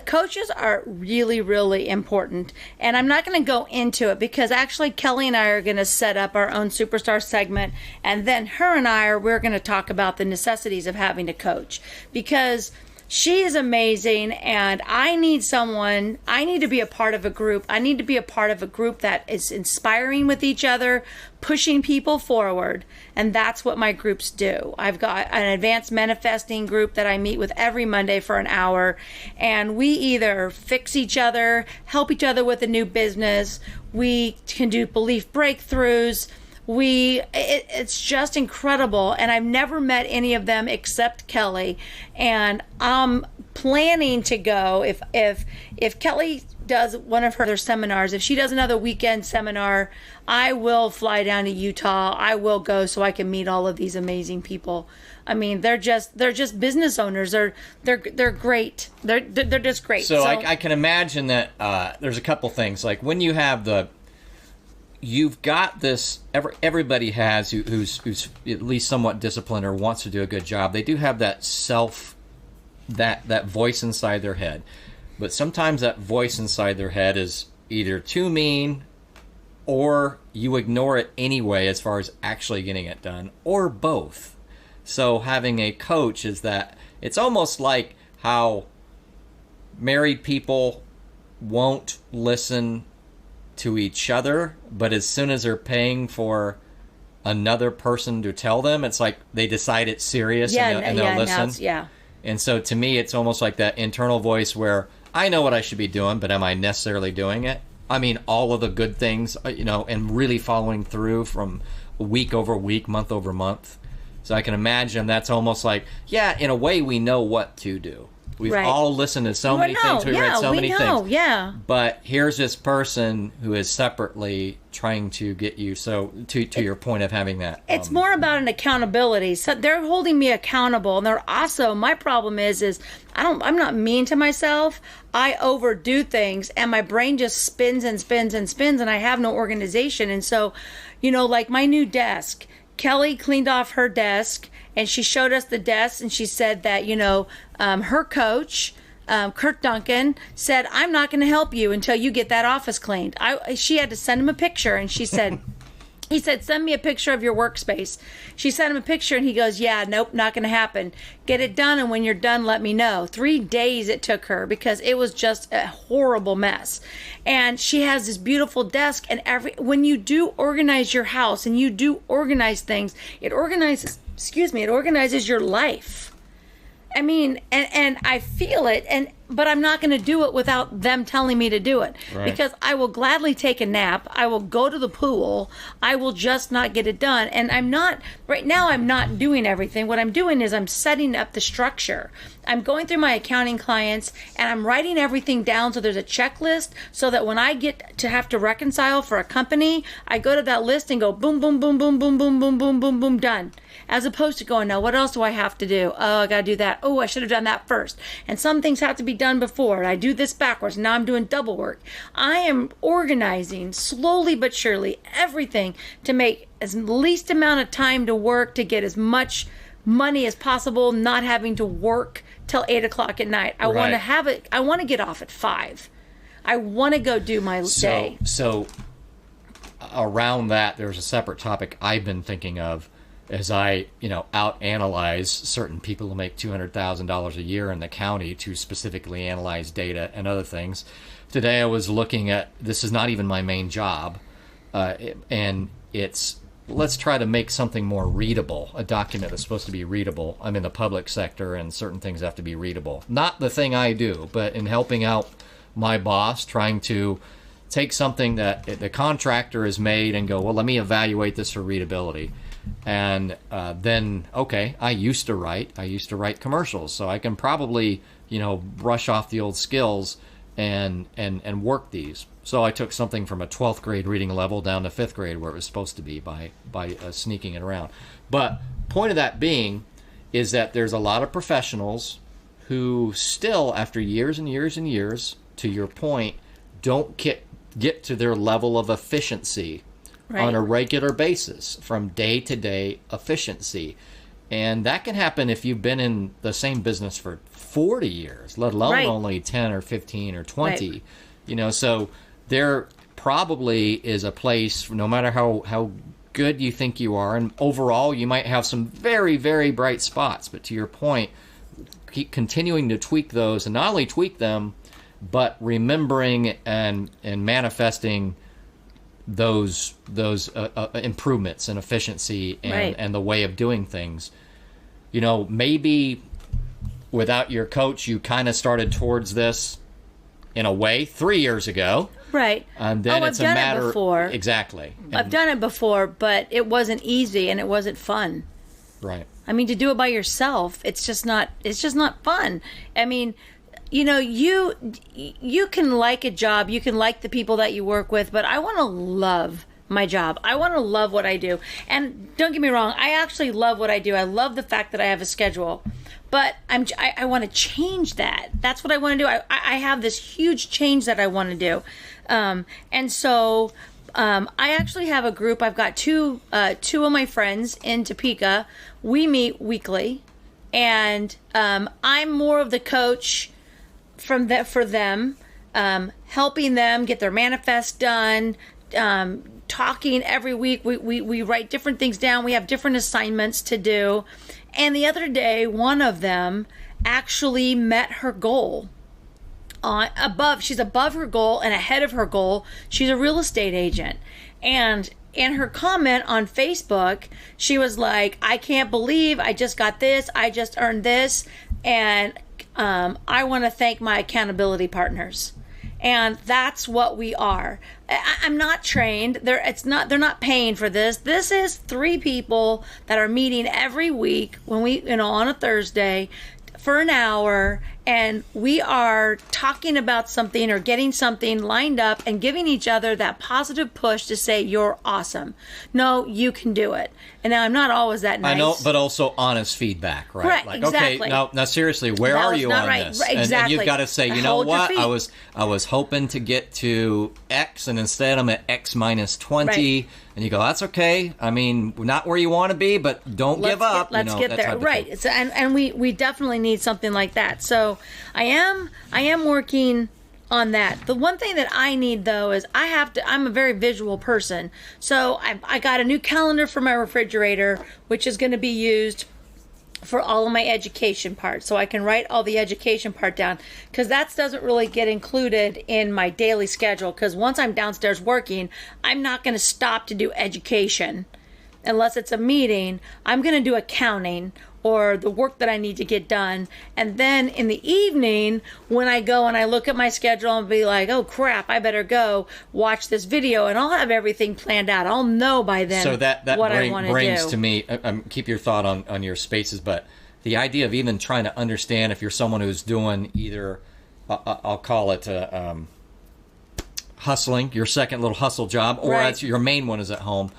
coaches are really, really important. And I'm not going to go into it because actually Kelly and I are going to set up our own superstar segment. And then we're going to talk about the necessities of having a coach, because she is amazing, and I need to be a part of a group. I need to be a part of a group that is inspiring with each other, pushing people forward, and that's what my groups do. I've got an advanced manifesting group that I meet with every Monday for an hour, and we either fix each other, help each other with a new business, we can do belief breakthroughs. It's just incredible, and I've never met any of them except Kelly, and I'm planning to go if Kelly does one of her seminars, if she does another weekend seminar, I will fly down to Utah. I will go so I can meet all of these amazing people. I mean, they're just business owners. They're great. They're just great. So I can imagine that there's a couple things, like when you have you've got this, everybody has who's at least somewhat disciplined or wants to do a good job. They do have that that voice inside their head. But sometimes that voice inside their head is either too mean, or you ignore it anyway as far as actually getting it done, or both. So having a coach is that, it's almost like how married people won't listen to each other, but as soon as they're paying for another person to tell them, it's like they decide it's serious, and they'll listen. And so to me, it's almost like that internal voice where I know what I should be doing, but am I necessarily doing it? I mean, all of the good things, and really following through from week over week, month over month. So I can imagine that's almost like, in a way we know what to do. We've all listened to so many things. We've read so many things. Yeah. But here's this person who is separately trying to get you. So to your point of having that, it's more about an accountability. So they're holding me accountable, and they're also. My problem is I'm not mean to myself. I overdo things, and my brain just spins and spins and spins, and I have no organization. And so, like my new desk. Kelly cleaned off her desk, and she showed us the desk, and she said that, her coach, Kurt Duncan, said, I'm not going to help you until you get that office cleaned. She had to send him a picture, and she said, he said, send me a picture of your workspace. She sent him a picture, and he goes, nope, not going to happen. Get it done, and when you're done, let me know. 3 days it took her because it was just a horrible mess. And she has this beautiful desk, and when you do organize your house and you do organize things, it organizes your life. I mean, and I feel it, but I'm not going to do it without them telling me to do it. Right. Because I will gladly take a nap. I will go to the pool. I will just not get it done. And right now I'm not doing everything. What I'm doing is I'm setting up the structure. I'm going through my accounting clients, and I'm writing everything down so there's a checklist, so that when I get to have to reconcile for a company, I go to that list and go boom, boom, boom, boom, boom, boom, boom, boom, boom, boom, done. As opposed to going, now what else do I have to do? Oh, I got to do that. Oh, I should have done that first. And some things have to be done before. And I do this backwards. Now I'm doing double work. I am organizing slowly but surely everything to make as least amount of time to work, to get as much money as possible, not having to work till 8 o'clock at night. I want to have it. I want to get off at 5. I want to go do my day. So around that, there's a separate topic I've been thinking of as I, out analyze certain people who make $200,000 a year in the county to specifically analyze data and other things. Today I was looking at, this is not even my main job, and it's, let's try to make something more readable, a document that's supposed to be readable. I'm in the public sector, and certain things have to be readable. Not the thing I do, but in helping out my boss, trying to take something that the contractor has made and go, well, let me evaluate this for readability. And then, okay, I used to write commercials, so I can probably, brush off the old skills and work these. So I took something from a 12th grade reading level down to 5th grade where it was supposed to be by sneaking it around. But point of that being is that there's a lot of professionals who still, after years and years and years, to your point, don't get to their level of efficiency on a regular basis, from day to day efficiency. And that can happen if you've been in the same business for 40 years, let alone only 10 or 15 or 20. So there probably is a place, no matter how good you think you are, and overall you might have some very, very bright spots, but to your point, keep continuing to tweak those, and not only tweak them, but remembering and manifesting those improvements in efficiency and the way of doing things. Maybe without your coach, you kind of started towards this in a way 3 years ago. Right. And then it's I've a done matter it before. Exactly. I've done it before, but it wasn't easy and it wasn't fun. Right. I mean, to do it by yourself, it's just not fun. I mean, you can like a job, you can like the people that you work with, but I want to love my job. I want to love what I do. And don't get me wrong, I actually love what I do. I love the fact that I have a schedule. But I want to change that. That's what I want to do. I have this huge change that I want to do. And so I actually have a group. I've got two of my friends in Topeka. We meet weekly. And I'm more of the coach for them, helping them get their manifest done, talking every week. We write different things down. We have different assignments to do. And the other day, one of them actually met her goal. She's above her goal and ahead of her goal. She's a real estate agent. And in her comment on Facebook, she was like, I can't believe I just got this. I just earned this. And I want to thank my accountability partners. And that's what we are. I'm not trained. They're not paying for this. This is 3 people that are meeting every week on a Thursday for an hour, and we are talking about something or getting something lined up and giving each other that positive push to say, you're awesome. No, you can do it. And now I'm not always that nice. I know, but also honest feedback, right? Right, like, exactly. Okay, now seriously, where are you on right. this? Right, exactly. And you've got to say, you know Hold your what? feet. I was hoping to get to X, and instead I'm at X minus 20. Right. And you go, that's okay. I mean, not where you want to be, but don't give up. Let's get there. Right. So, and we definitely need something like that. So I am working on that. The one thing that I need, though, is I'm a very visual person. So I got a new calendar for my refrigerator, which is going to be used for all of my education part. So I can write all the education part down, because that doesn't really get included in my daily schedule, because once I'm downstairs working, I'm not going to stop to do education unless it's a meeting. I'm going to do accounting or the work that I need to get done. And then in the evening, when I go and I look at my schedule and be like, oh crap, I better go watch this video, and I'll have everything planned out. I'll know by then what I want to do. Brings to me, keep your thought on your spaces, but the idea of even trying to understand if you're someone who's doing either, I'll call it hustling, your second little hustle job, or that's your main one is at home,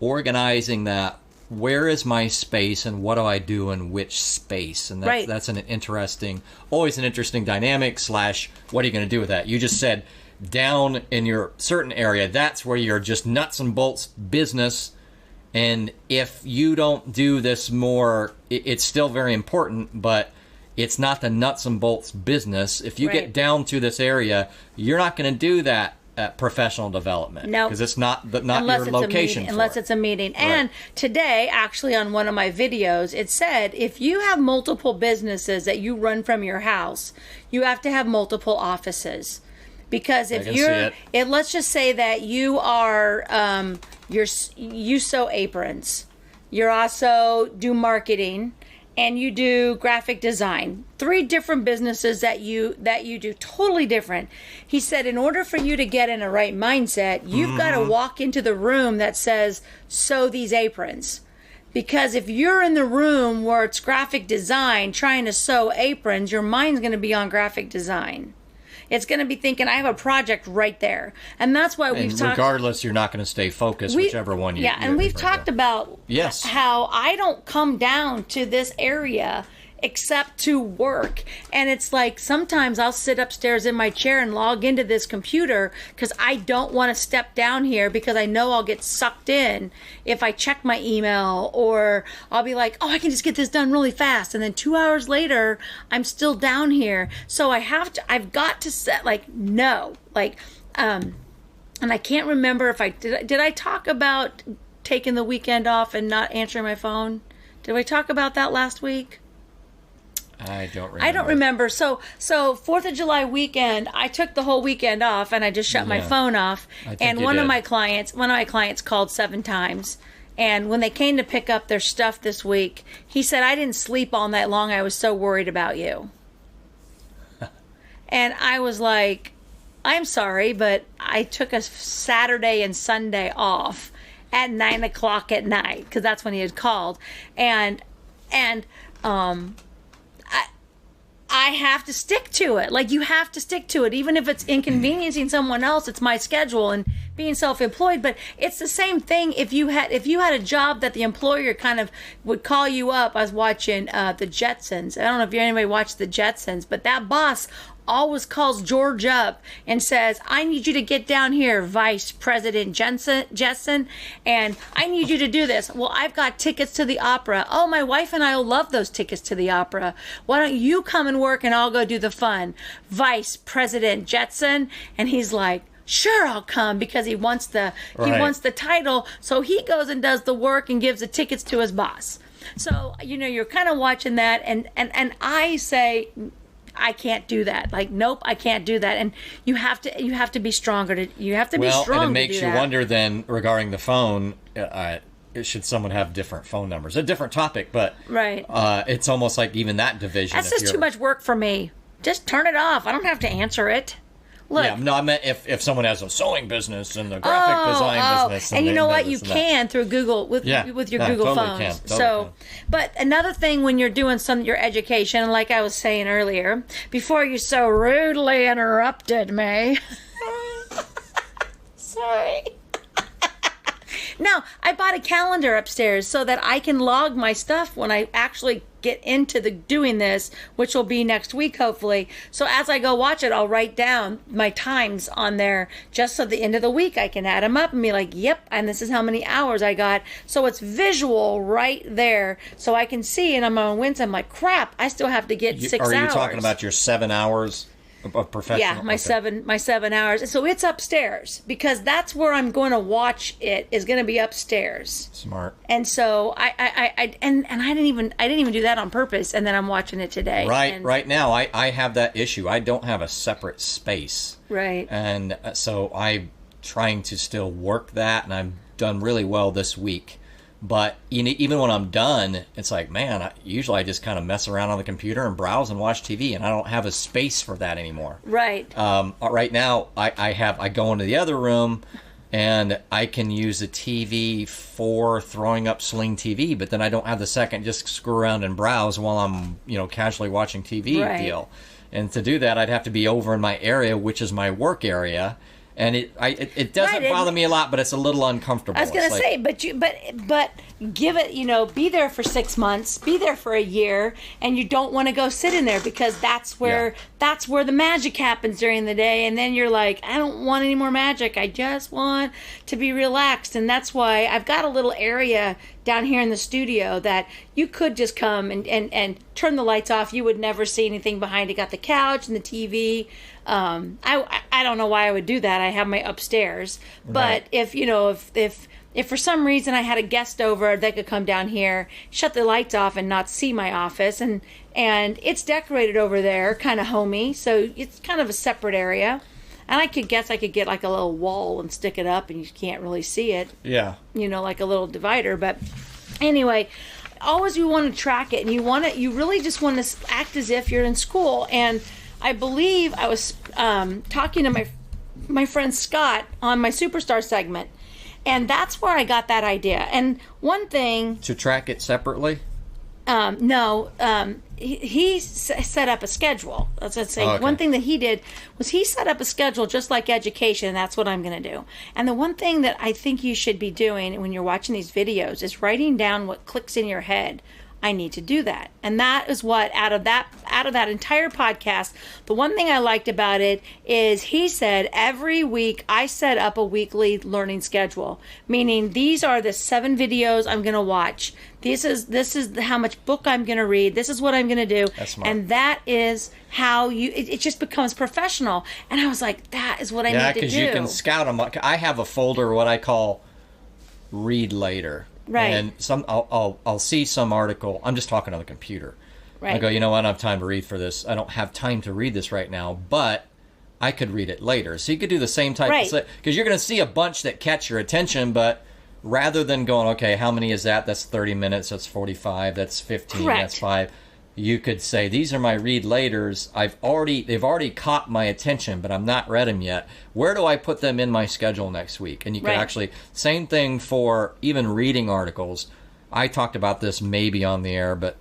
organizing that. Where is my space, and what do I do in which space? And that's always an interesting dynamic / what are you going to do with that? You just said down in your certain area, that's where you're just nuts and bolts business. And if you don't do this more, it's still very important, but it's not the nuts and bolts business. If you get down to this area, you're not going to do that professional development. No, because it's not your location. Unless it's a meeting. And today, actually, on one of my videos, it said if you have multiple businesses that you run from your house, you have to have multiple offices. Because if let's just say that you are you sew aprons, you also do marketing, and you do graphic design. 3 different businesses that you do, totally different. He said, in order for you to get in a right mindset, you've got to walk into the room that says, sew these aprons. Because if you're in the room where it's graphic design, trying to sew aprons, your mind's going to be on graphic design. It's going to be thinking I have a project right there. And that's why we've talked. Regardless, you're not going to stay focused, whichever one you. Yeah, and we've talked about how I don't come down to this area except to work. And it's like sometimes I'll sit upstairs in my chair and log into this computer because I don't want to step down here because I know I'll get sucked in if I check my email, or I'll be like, oh, I can just get this done really fast. And then 2 hours later, I'm still down here. So I've got to set no, and I can't remember if did I talk about taking the weekend off and not answering my phone? Did we talk about that last week? I don't remember. So 4th of July weekend, I took the whole weekend off and I just shut my phone off. And one of my clients called 7 times. And when they came to pick up their stuff this week, he said, I didn't sleep all night long. I was so worried about you. And I was like, I'm sorry, but I took a Saturday and Sunday off at 9:00 at night because that's when he had called. And I have to stick to it. Like, you have to stick to it. Even if it's inconveniencing someone else, it's my schedule and being self-employed. But it's the same thing if you had a job that the employer kind of would call you up. I was watching the Jetsons. I don't know if anybody watched the Jetsons, but that boss always calls George up and says, I need you to get down here, Vice President Jetson, and I need you to do this. Well, I've got tickets to the opera. Oh, my wife and I will love those tickets to the opera. Why don't you come and work and I'll go do the fun? Vice President Jetson. And he's like, sure, I'll come, because he wants the title. So he goes and does the work and gives the tickets to his boss. So, you're kind of watching that, and I say, I can't do that. Like, nope, I can't do that. And you have to be stronger to be strong. Well, and it makes you wonder then regarding the phone. Should someone have different phone numbers? A different topic, but right. It's almost like even that division. That's just too much work for me. Just turn it off. I don't have to answer it. Look. Yeah, no, I meant if someone has a sewing business and a graphic design business. And you know what? You can through Google with your Google phones. Totally can. But another thing when you're doing your education, like I was saying earlier, before you so rudely interrupted me. Sorry. No, I bought a calendar upstairs so that I can log my stuff when I actually get into doing this, which will be next week, hopefully. So as I go watch it, I'll write down my times on there, just so at the end of the week I can add them up and be like, yep, and this is how many hours I got. So it's visual right there, so I can see, and I'm on Wednesday, I'm like, crap, I still have to get 6 hours. Are you talking about your 7 hours? Of professional? Yeah, my 7 hours. So it's upstairs, because that's where I'm going to watch it, is going to be upstairs. Smart. And so I didn't even do that on purpose, and then I'm watching it today. Right now I have that issue. I don't have a separate space. Right. And so I'm trying to still work that, and I've done really well this week. But even when I'm done, it's like, man, usually I just kind of mess around on the computer and browse and watch TV, and I don't have a space for that anymore. Right. Right now, I go into the other room, and I can use the TV for throwing up Sling TV, but then I don't have the second just screw around and browse while I'm casually watching TV deal. And to do that, I'd have to be over in my area, which is my work area. And it doesn't bother me a lot, but it's a little uncomfortable. I was going to say, but give it, be there for 6 months, be there for a year, and you don't want to go sit in there, because that's where the magic happens during the day. And then you're like, I don't want any more magic. I just want to be relaxed. And that's why I've got a little area down here in the studio that you could just come and turn the lights off. You would never see anything behind it. Got the couch and the TV. I don't know why I would do that. I have my upstairs. But if for some reason I had a guest over, they could come down here, shut the lights off, and not see my office. And it's decorated over there, kind of homey. So it's kind of a separate area. And I could get like a little wall and stick it up, and you can't really see it. Yeah. Like a little divider. But anyway, always you want to track it, and you really just want to act as if you're in school. And I believe I was talking to my friend Scott on my Superstar segment, and that's where I got that idea. And one thing to track it separately. No, he set up a schedule. Let's say Oh, okay. one thing that he did was he set up a schedule just like education. And that's what I'm going to do. And the one thing that I think you should be doing when you're watching these videos is writing down what clicks in your head. I need to do that. And that is what out of that entire podcast, the one thing I liked about it is he said every week I set up a weekly learning schedule, meaning these are the 7 videos I'm going to watch. This is how much book I'm going to read. This is what I'm going to do. That's smart. And that is how it just becomes professional. And I was like, that is what I need to do. Yeah, because you can scout them. I have a folder, what I call read later. Right. And I'll see some article. I'm just talking on the computer. Right. I go, you know what? I don't have time to read for this. I don't have time to read this right now, but I could read it later. So you could do the same type Right. of, because you're going to see a bunch that catch your attention, but rather than going, okay, how many is that? That's 30 minutes. That's 45. That's 15. Correct. That's 5. You could say, these are my read laters. They've already caught my attention, but I'm not read them yet. Where do I put them in my schedule next week? And you can Right. actually, same thing for even reading articles. I talked about this maybe on the air, but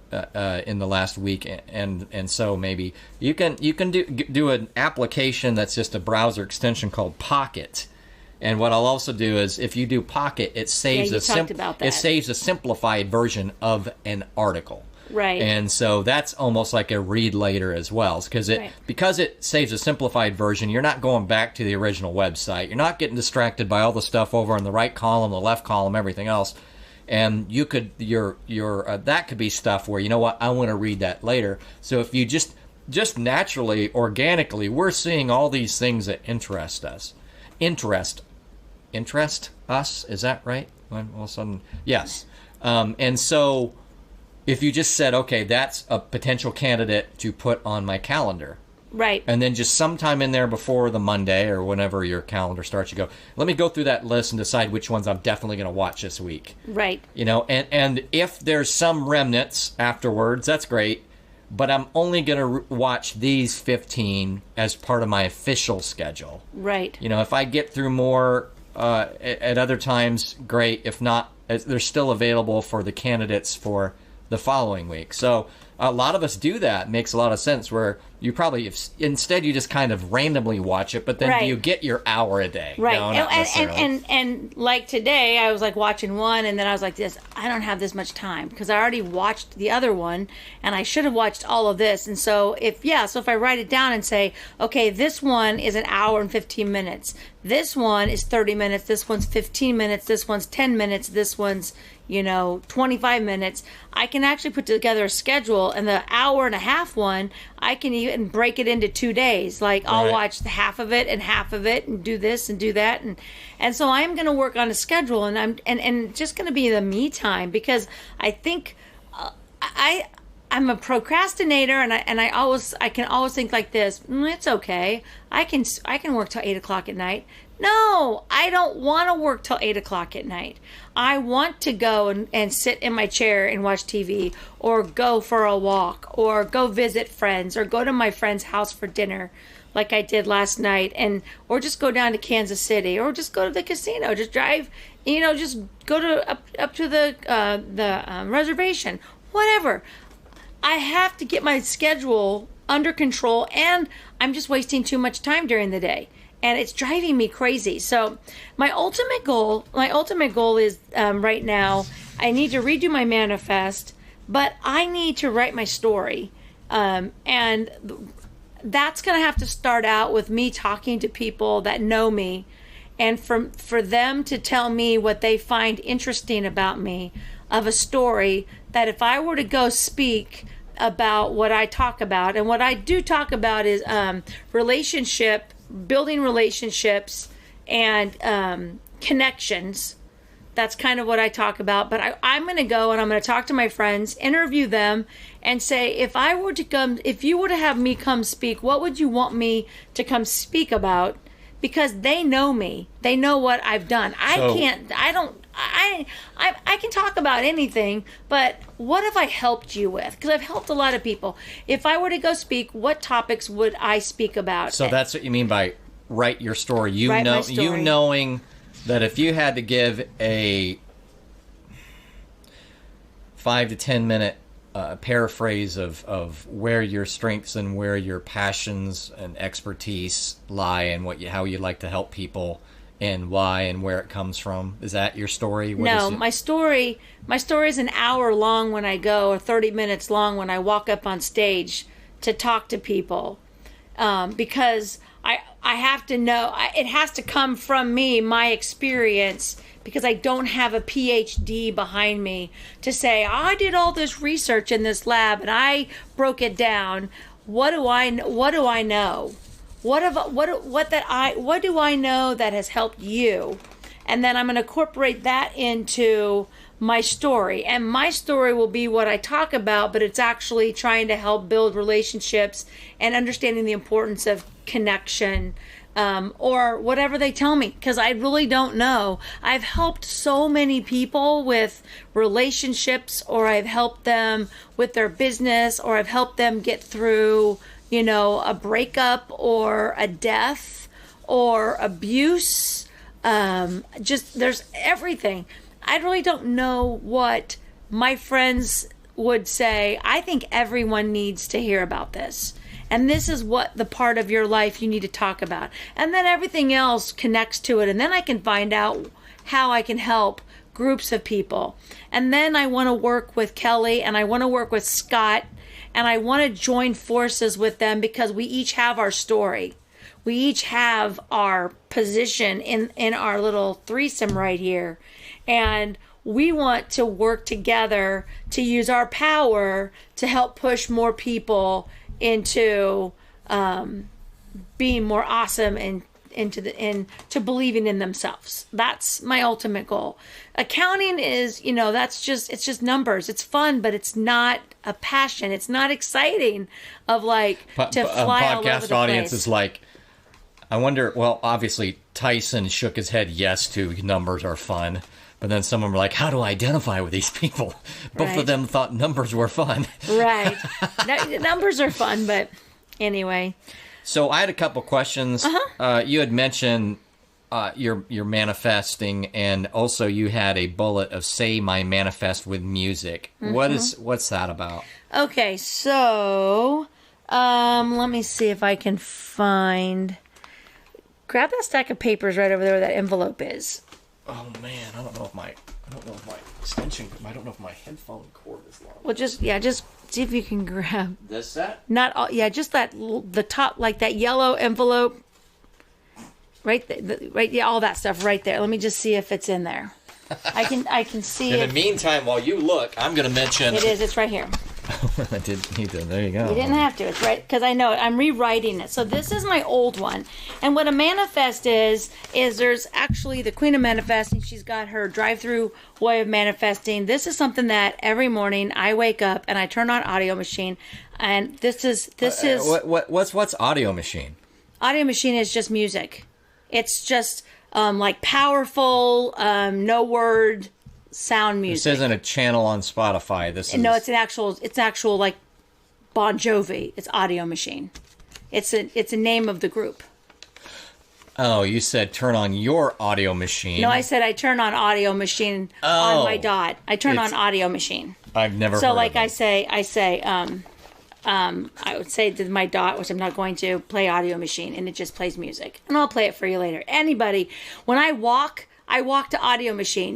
in the last week, and so maybe you can do an application that's just a browser extension called Pocket. And what I'll also do is, if you do Pocket, it saves you talked about that. it saves a simplified version of an article. Right. And so that's almost like a read later as well, because it saves a simplified version. You're not going back to the original website. You're not getting distracted by all the stuff over in the right column, the left column, everything else. And you could that could be stuff where, you know what, I want to read that later. So if you just naturally, organically, we're seeing all these things that interest us. Interest us, is that right? When all of a sudden, yes. And so if you just said, okay, that's a potential candidate to put on my calendar. Right. And then just sometime in there before the Monday or whenever your calendar starts, you go, let me go through that list and decide which ones I'm definitely going to watch this week. Right. You know, and if there's some remnants afterwards, that's great. But I'm only going to watch these 15 as part of my official schedule. Right. You know, if I get through more at other times, great. If not, they're still available for the candidates for the following week. So a lot of us do that. It makes a lot of sense, where you probably, instead you just kind of randomly watch it, but then do you get your hour a day? Right. No, not necessarily. And like today, I was like watching one, and then I was like, I don't have this much time, because I already watched the other one, and I should have watched all of this. And so if I write it down and say, okay, this one is an hour and 15 minutes. This one is 30 minutes. This one's 15 minutes. This one's 10 minutes. This one's 25 minutes. I can actually put together a schedule, and the hour and a half one, I can even break it into 2 days. Like I'll watch half of it and do this and do that. And so I'm going to work on a schedule, and it's just going to be the me time, because I think I'm a procrastinator, and I can always think like this. It's okay. I can work till 8 o'clock at night. No, I don't want to work till 8 o'clock at night. I want to go and sit in my chair and watch TV, or go for a walk, or go visit friends, or go to my friend's house for dinner, like I did last night, or just go down to Kansas City, or just go to the casino, just drive, just go to up to the reservation, whatever. I have to get my schedule under control, and I'm just wasting too much time during the day. And it's driving me crazy. So my ultimate goal is right now, I need to redo my manifest, but I need to write my story. And that's going to have to start out with me talking to people that know me, and for them to tell me what they find interesting about me, of a story that if I were to go speak about what I talk about, and what I do talk about is building relationships and connections. That's kind of what I talk about. But I'm going to go and I'm going to talk to my friends, interview them, and say, if you were to have me come speak, what would you want me to come speak about? Because they know me. They know what I've done. I can talk about anything, but what have I helped you with? Because I've helped a lot of people. If I were to go speak, what topics would I speak about? So that's what you mean by write your story. You knowing that if you had to give a 5 to 10 minute paraphrase of where your strengths and where your passions and expertise lie, and how you like to help people, and why and where it comes from? Is that your story? My story is an hour long when I go, or 30 minutes long when I walk up on stage to talk to people, because I have to know, it has to come from me, my experience, because I don't have a PhD behind me to say, I did all this research in this lab and I broke it down. What do I know? What do I know that has helped you? And then I'm going to incorporate that into my story. And my story will be what I talk about, but it's actually trying to help build relationships and understanding the importance of connection, or whatever they tell me, because I really don't know. I've helped so many people with relationships, or I've helped them with their business, or I've helped them get through, a breakup or a death or abuse. There's everything. I really don't know what my friends would say. I think everyone needs to hear about this. And this is what the part of your life you need to talk about. And then everything else connects to it. And then I can find out how I can help groups of people. And then I want to work with Kelly, and I want to work with Scott, and I want to join forces with them, because we each have our story. We each have our position in our little threesome right here. And we want to work together to use our power to help push more people into being more awesome and into believing in themselves. That's my ultimate goal. Accounting is, it's just numbers. It's fun, but it's not a passion. It's not exciting to fly all over the podcast audience place. Is like, I wonder, well, obviously Tyson shook his head yes to numbers are fun. But then someone were like, how do I identify with these people? Both of them thought numbers were fun. Right. Numbers are fun, but anyway. So I had a couple questions. You had mentioned your manifesting, and also you had a bullet of say my manifest with music. What's that about? Okay, so let me see if I can find. Grab that stack of papers right over there where that envelope is. Oh man, I don't know if my extension, I don't know if my headphone cord is long. Well, just see if you can grab this set. Not all, just the top, like that yellow envelope, right, all that stuff right there. Let me just see if it's in there. I can see it. In the meantime, while you look, I'm going to mention. It's right here. I did need to. There you go. You didn't have to. It's right, because I know it. I'm rewriting it. So this is my old one. And what a manifest is there's actually the queen of manifesting. She's got her drive-through way of manifesting. This is something that every morning I wake up and I turn on audio machine. And this is what's audio machine? Audio machine is just music. It's just like powerful, no word sound music. This isn't a channel on Spotify. No, it's actual like Bon Jovi. It's Audio Machine. It's a name of the group. Oh, you said turn on your audio machine. No, I said I turn on Audio Machine on my dot. I turn on Audio Machine. I've never heard of it. I would say to my dot, which I'm not going to, play Audio Machine, and it just plays music. And I'll play it for you later. Anybody, when I walk to Audio Machine.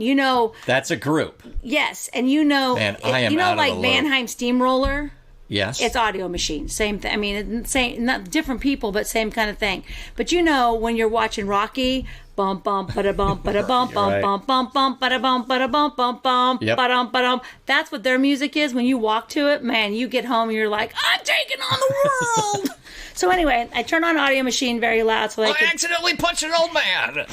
That's a group. Yes, and Man, I am out like of the Mannheim Steamroller. Yes, it's Audio Machine. Same thing. I mean, same, not different people, but same kind of thing. But when you're watching Rocky, bum bum bada bum bada bum bum bum bum bum bada bum bada bum bum bum bada bum. That's what their music is. When you walk to it, man, you get home and you're like, I'm taking on the world. So anyway, I turn on Audio Machine very loud so I accidentally punched an old man.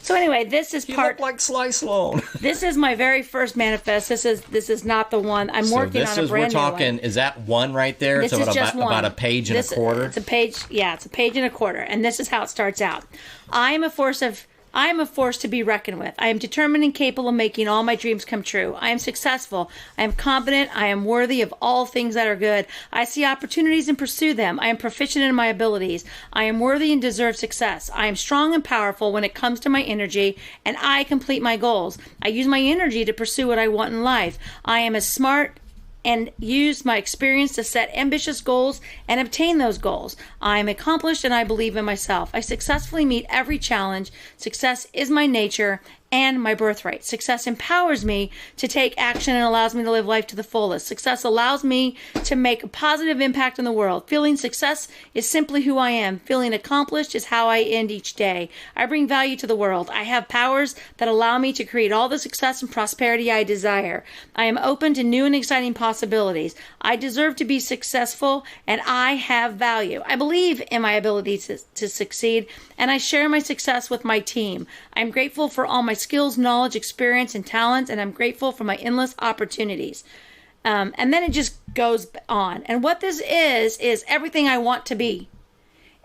So anyway, this is you look like Sly Sloan. This is my very first manifest. This is not the one. I'm working on a brand new one. Is that one right there? This is just one. About a page and a quarter? It's a page, it's a page and a quarter. And this is how it starts out. I am a force to be reckoned with. I am determined and capable of making all my dreams come true. I am successful. I am confident. I am worthy of all things that are good. I see opportunities and pursue them. I am proficient in my abilities. I am worthy and deserve success. I am strong and powerful when it comes to my energy, and I complete my goals. I use my energy to pursue what I want in life. I am as smart and use my experience to set ambitious goals and obtain those goals. I am accomplished and I believe in myself. I successfully meet every challenge. Success is my nature and my birthright. Success empowers me to take action and allows me to live life to the fullest. Success allows me to make a positive impact in the world. Feeling success is simply who I am. Feeling accomplished is how I end each day. I bring value to the world. I have powers that allow me to create all the success and prosperity I desire. I am open to new and exciting possibilities. I deserve to be successful and I have value. I believe in my ability to succeed, and I share my success with my team. I'm grateful for all my skills, knowledge, experience, and talents, and I'm grateful for my endless opportunities. And then it just goes on. And what this is everything I want to be.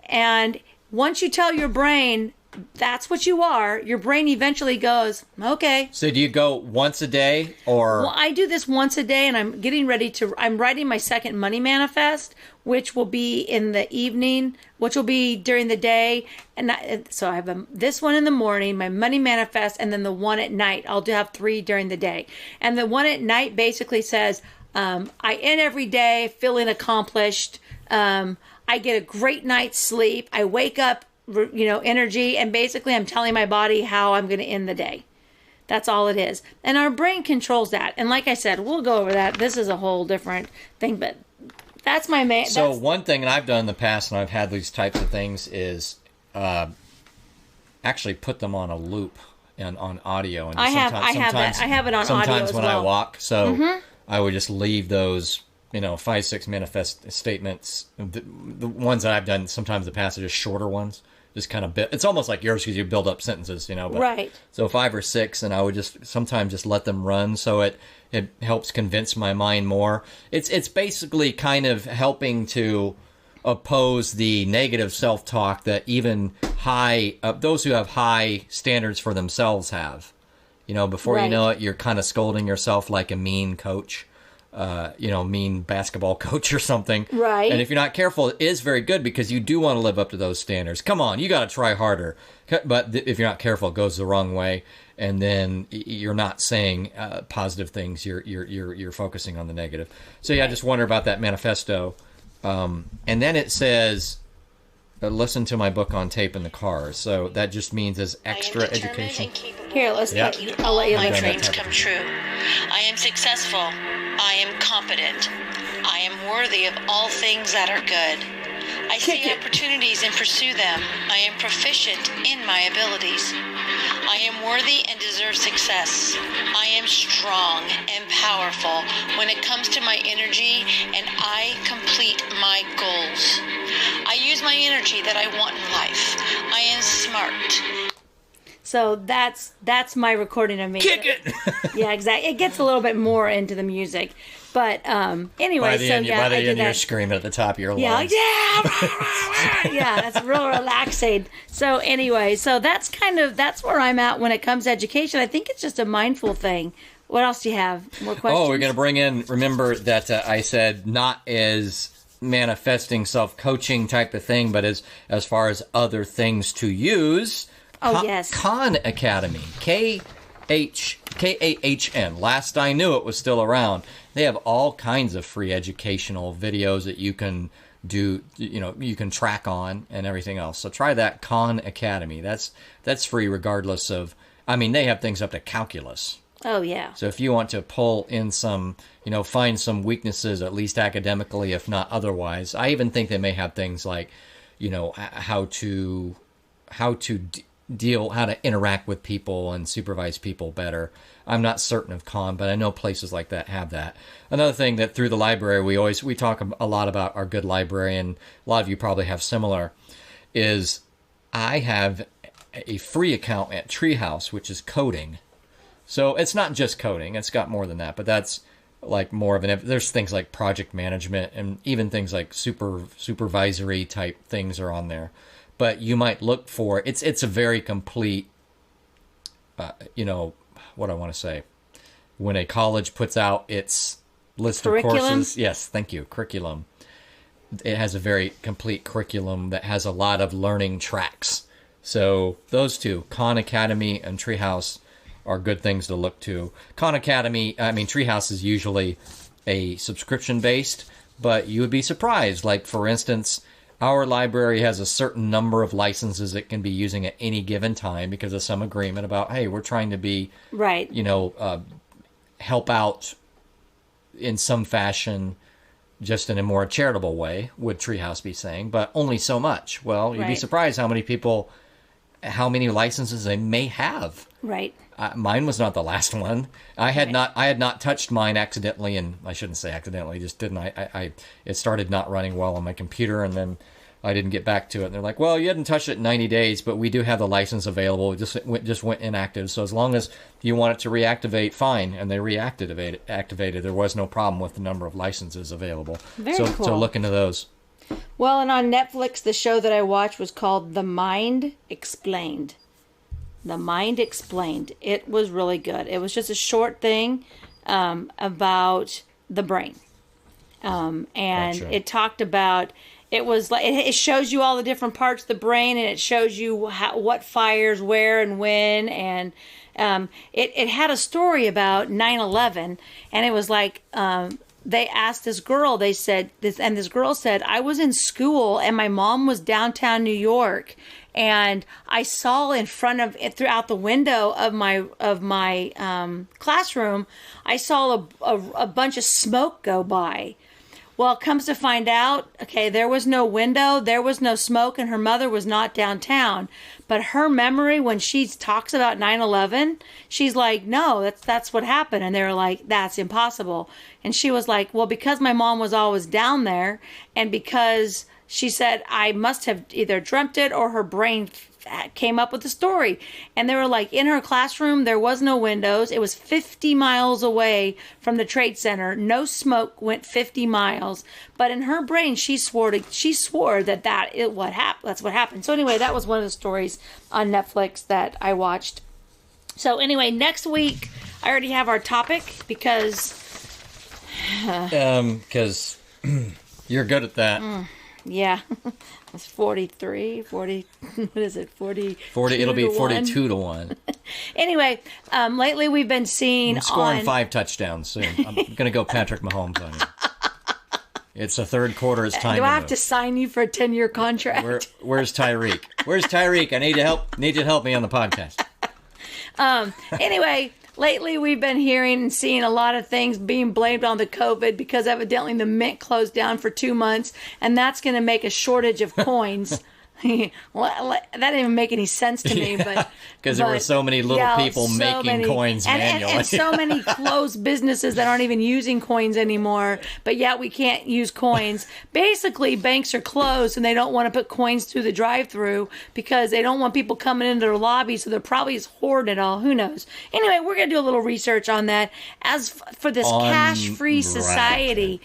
And once you tell your brain that's what you are, your brain eventually goes, okay. So do you go once a day or? Well, I do this once a day, and I'm writing my second money manifest, which will be in the evening, which will be during the day. And so I have this one in the morning, my money manifest, and then the one at night. I'll have 3 during the day. And the one at night basically says, I end every day feeling accomplished. I get a great night's sleep. I wake up, energy, and basically I'm telling my body how I'm going to end the day. That's all it is. And our brain controls that. And like I said, we'll go over that. This is a whole different thing, but that's my main. So one thing that I've done in the past, and I've had these types of things, is actually put them on a loop and on audio. And I have that. I have it on audio as well. Sometimes when I walk, so I would just leave those 5, 6 manifest statements. The ones that I've done sometimes in the past are just shorter ones. Just kind of it's almost like yours because you build up sentences, But, right. So 5 or 6, and I would just sometimes just let them run, so it helps convince my mind more. It's basically kind of helping to oppose the negative self-talk that even those who have high standards for themselves have. Before right. you know it, you're kind of scolding yourself like a mean coach. Mean basketball coach or something. Right. And if you're not careful, it is very good because you do want to live up to those standards. Come on, you got to try harder. But if you're not careful, it goes the wrong way, and then you're not saying positive things. You're focusing on the negative. So yeah, I just wonder about that manifesto. And then it says, listen to my book on tape in the car. So that just means as extra education. Here, I'll let you my dreams come true. I am successful. I am competent. I am worthy of all things that are good. I see opportunities and pursue them. I am proficient in my abilities. I am worthy and deserve success. I am strong and powerful when it comes to my energy, and I complete my goals. I use my energy that I want in life. I am smart. So that's my recording of me. Kick it! Yeah, exactly. It gets a little bit more into the music. But anyway, by the end, you're screaming at the top of your lungs. Yeah, that's real relaxing. So anyway, that's where I'm at when it comes to education. I think it's just a mindful thing. What else do you have? More questions? Oh, we're going to bring in, remember that I said not as manifesting self-coaching type of thing, but as far as other things to use. Yes. Khan Academy. K-A-H-N. Last I knew it was still around. They have all kinds of free educational videos that you can do, you can track on and everything else. So try that, Khan Academy. That's free regardless of, they have things up to calculus. Oh, yeah. So if you want to pull in some, find some weaknesses, at least academically, if not otherwise. I even think they may have things like, how to interact with people and supervise people better. I'm not certain of Khan, but I know places like that have that. Another thing that through the library we talk a lot about our good librarian. A lot of you probably have similar. Is I have a free account at Treehouse, which is coding. So it's not just coding; it's got more than that. But that's like more of there's things like project management and even things like supervisory type things are on there. But you might look for it's a very complete, what I want to say. When a college puts out its list of courses, yes, thank you, curriculum. It has a very complete curriculum that has a lot of learning tracks. So those two, Khan Academy and Treehouse, are good things to look to. Khan Academy, Treehouse is usually a subscription based, but you would be surprised. Like, for instance, our library has a certain number of licenses it can be using at any given time because of some agreement about, hey, we're trying to be, right, help out in some fashion, just in a more charitable way, would Treehouse be saying, but only so much. Well, you'd be surprised how many licenses they may have. Right. Mine was not the last one. I had not touched mine accidentally, and I shouldn't say accidentally, just didn't. It started not running well on my computer, and then I didn't get back to it. And they're like, well, you hadn't touched it in 90 days, but we do have the license available. It just went inactive. So as long as you want it to reactivate, fine. And they activated. There was no problem with the number of licenses available. Very cool. So look into those. Well, and on Netflix, the show that I watched was called The Mind Explained. The Mind Explained. It was really good. It was just a short thing about the brain. And Gotcha. It talked about, it was like, it shows you all the different parts of the brain, and it shows you what fires where and when. And it had a story about 9/11, and it was like, they asked this girl, this girl said, I was in school and my mom was downtown New York, and I saw throughout the window of my classroom, I saw a bunch of smoke go by. Well, it comes to find out, okay, there was no window, there was no smoke, and her mother was not downtown. But her memory, when she talks about 9/11, she's like, no, that's what happened. And they were like, that's impossible. And she was like, well, because my mom was always down there, and because she said I must have either dreamt it or her brain came up with the story. And they were like, in her classroom, there was no windows. It was 50 miles away from the Trade Center. No smoke went 50 miles. But in her brain, she swore that that's what happened. So anyway, that was one of the stories on Netflix that I watched. So anyway, next week, I already have our topic because you're good at that. Yeah. It's 43, 40, what is it, 40? It'll be 42 to 1. Anyway, lately we've been seeing I'm scoring 5 touchdowns soon. I'm going to go Patrick Mahomes on you. It's the third quarter. It's time. Do I have to sign you for a 10-year contract? Where's Tyreek? Where's Tyreek? I need you to help me on the podcast. Anyway, lately we've been hearing and seeing a lot of things being blamed on the COVID because evidently the mint closed down for 2 months, and that's going to make a shortage of coins. Well, that didn't even make any sense to me, but because there were so many little people making coins manually, and so many closed businesses that aren't even using coins anymore. But yet we can't use coins. Basically, banks are closed and they don't want to put coins through the drive-through because they don't want people coming into their lobby. So they're probably just hoarding it all. Who knows? Anyway, we're gonna do a little research on that. As for this cash-free society,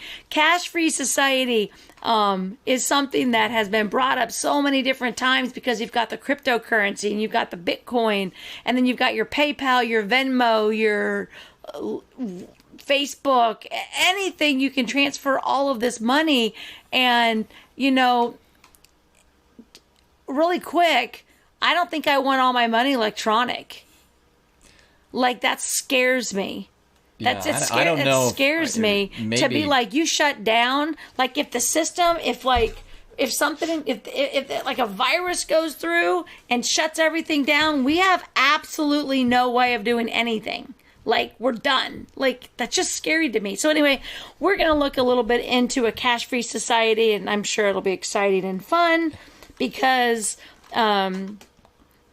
is something that has been brought up so many different times because you've got the cryptocurrency and you've got the Bitcoin, and then you've got your PayPal, your Venmo, your Facebook, anything you can transfer all of this money. And, really quick, I don't think I want all my money electronic. Like, that scares me. I don't know. It scares me to be like, you shut down. Like, if the system, if a virus goes through and shuts everything down, we have absolutely no way of doing anything. Like, we're done. Like, that's just scary to me. So anyway, we're going to look a little bit into a cash-free society, and I'm sure it'll be exciting and fun because you'll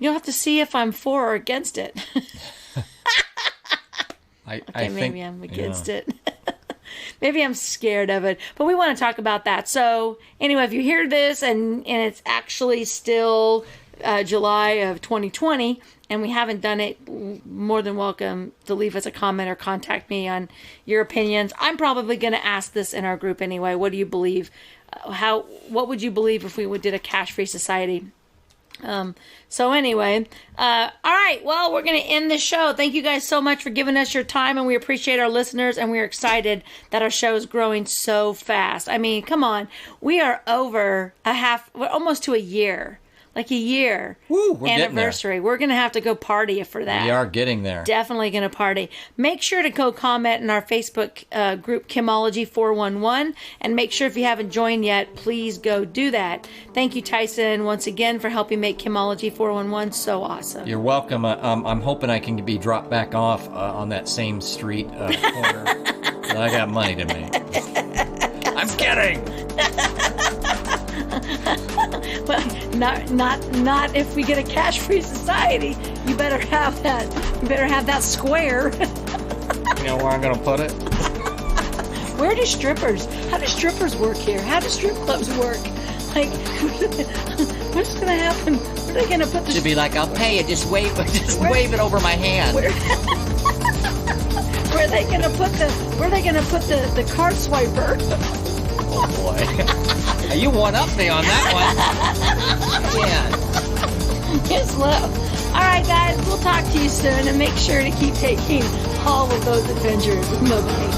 have to see if I'm for or against it. I think maybe I'm against it. Maybe I'm scared of it. But we want to talk about that. So anyway, if you hear this and it's actually still July of 2020 and we haven't done it, more than welcome to leave us a comment or contact me on your opinions. I'm probably going to ask this in our group anyway. What do you believe? What would you believe if we did a cash-free society? So anyway, all right, well, we're going to end the show. Thank you guys so much for giving us your time, and we appreciate our listeners, and we're excited that our show is growing so fast. I mean, come on, we are we're almost to a year. like a year Woo, anniversary. We're going to have to go party for that. We are getting there. Definitely going to party. Make sure to go comment in our Facebook group, Chemology 411, and make sure if you haven't joined yet, please go do that. Thank you, Tyson, once again for helping make Chemology 411 so awesome. You're welcome. I'm hoping I can be dropped back off on that same street corner. I got money to make. I'm kidding. Well, not if we get a cash-free society. You better have that. You better have that square. You know where I'm gonna put it? How do strippers work here? How do strip clubs work? Like, what's gonna happen? Where are they gonna put the? Should be like, I'll pay you. Just wave it over my hand. Where are they gonna put the card swiper? Oh boy. You one-up me on that one. Yeah. It's low. All right, guys, we'll talk to you soon, and make sure to keep taking all of those adventures. Bye-bye.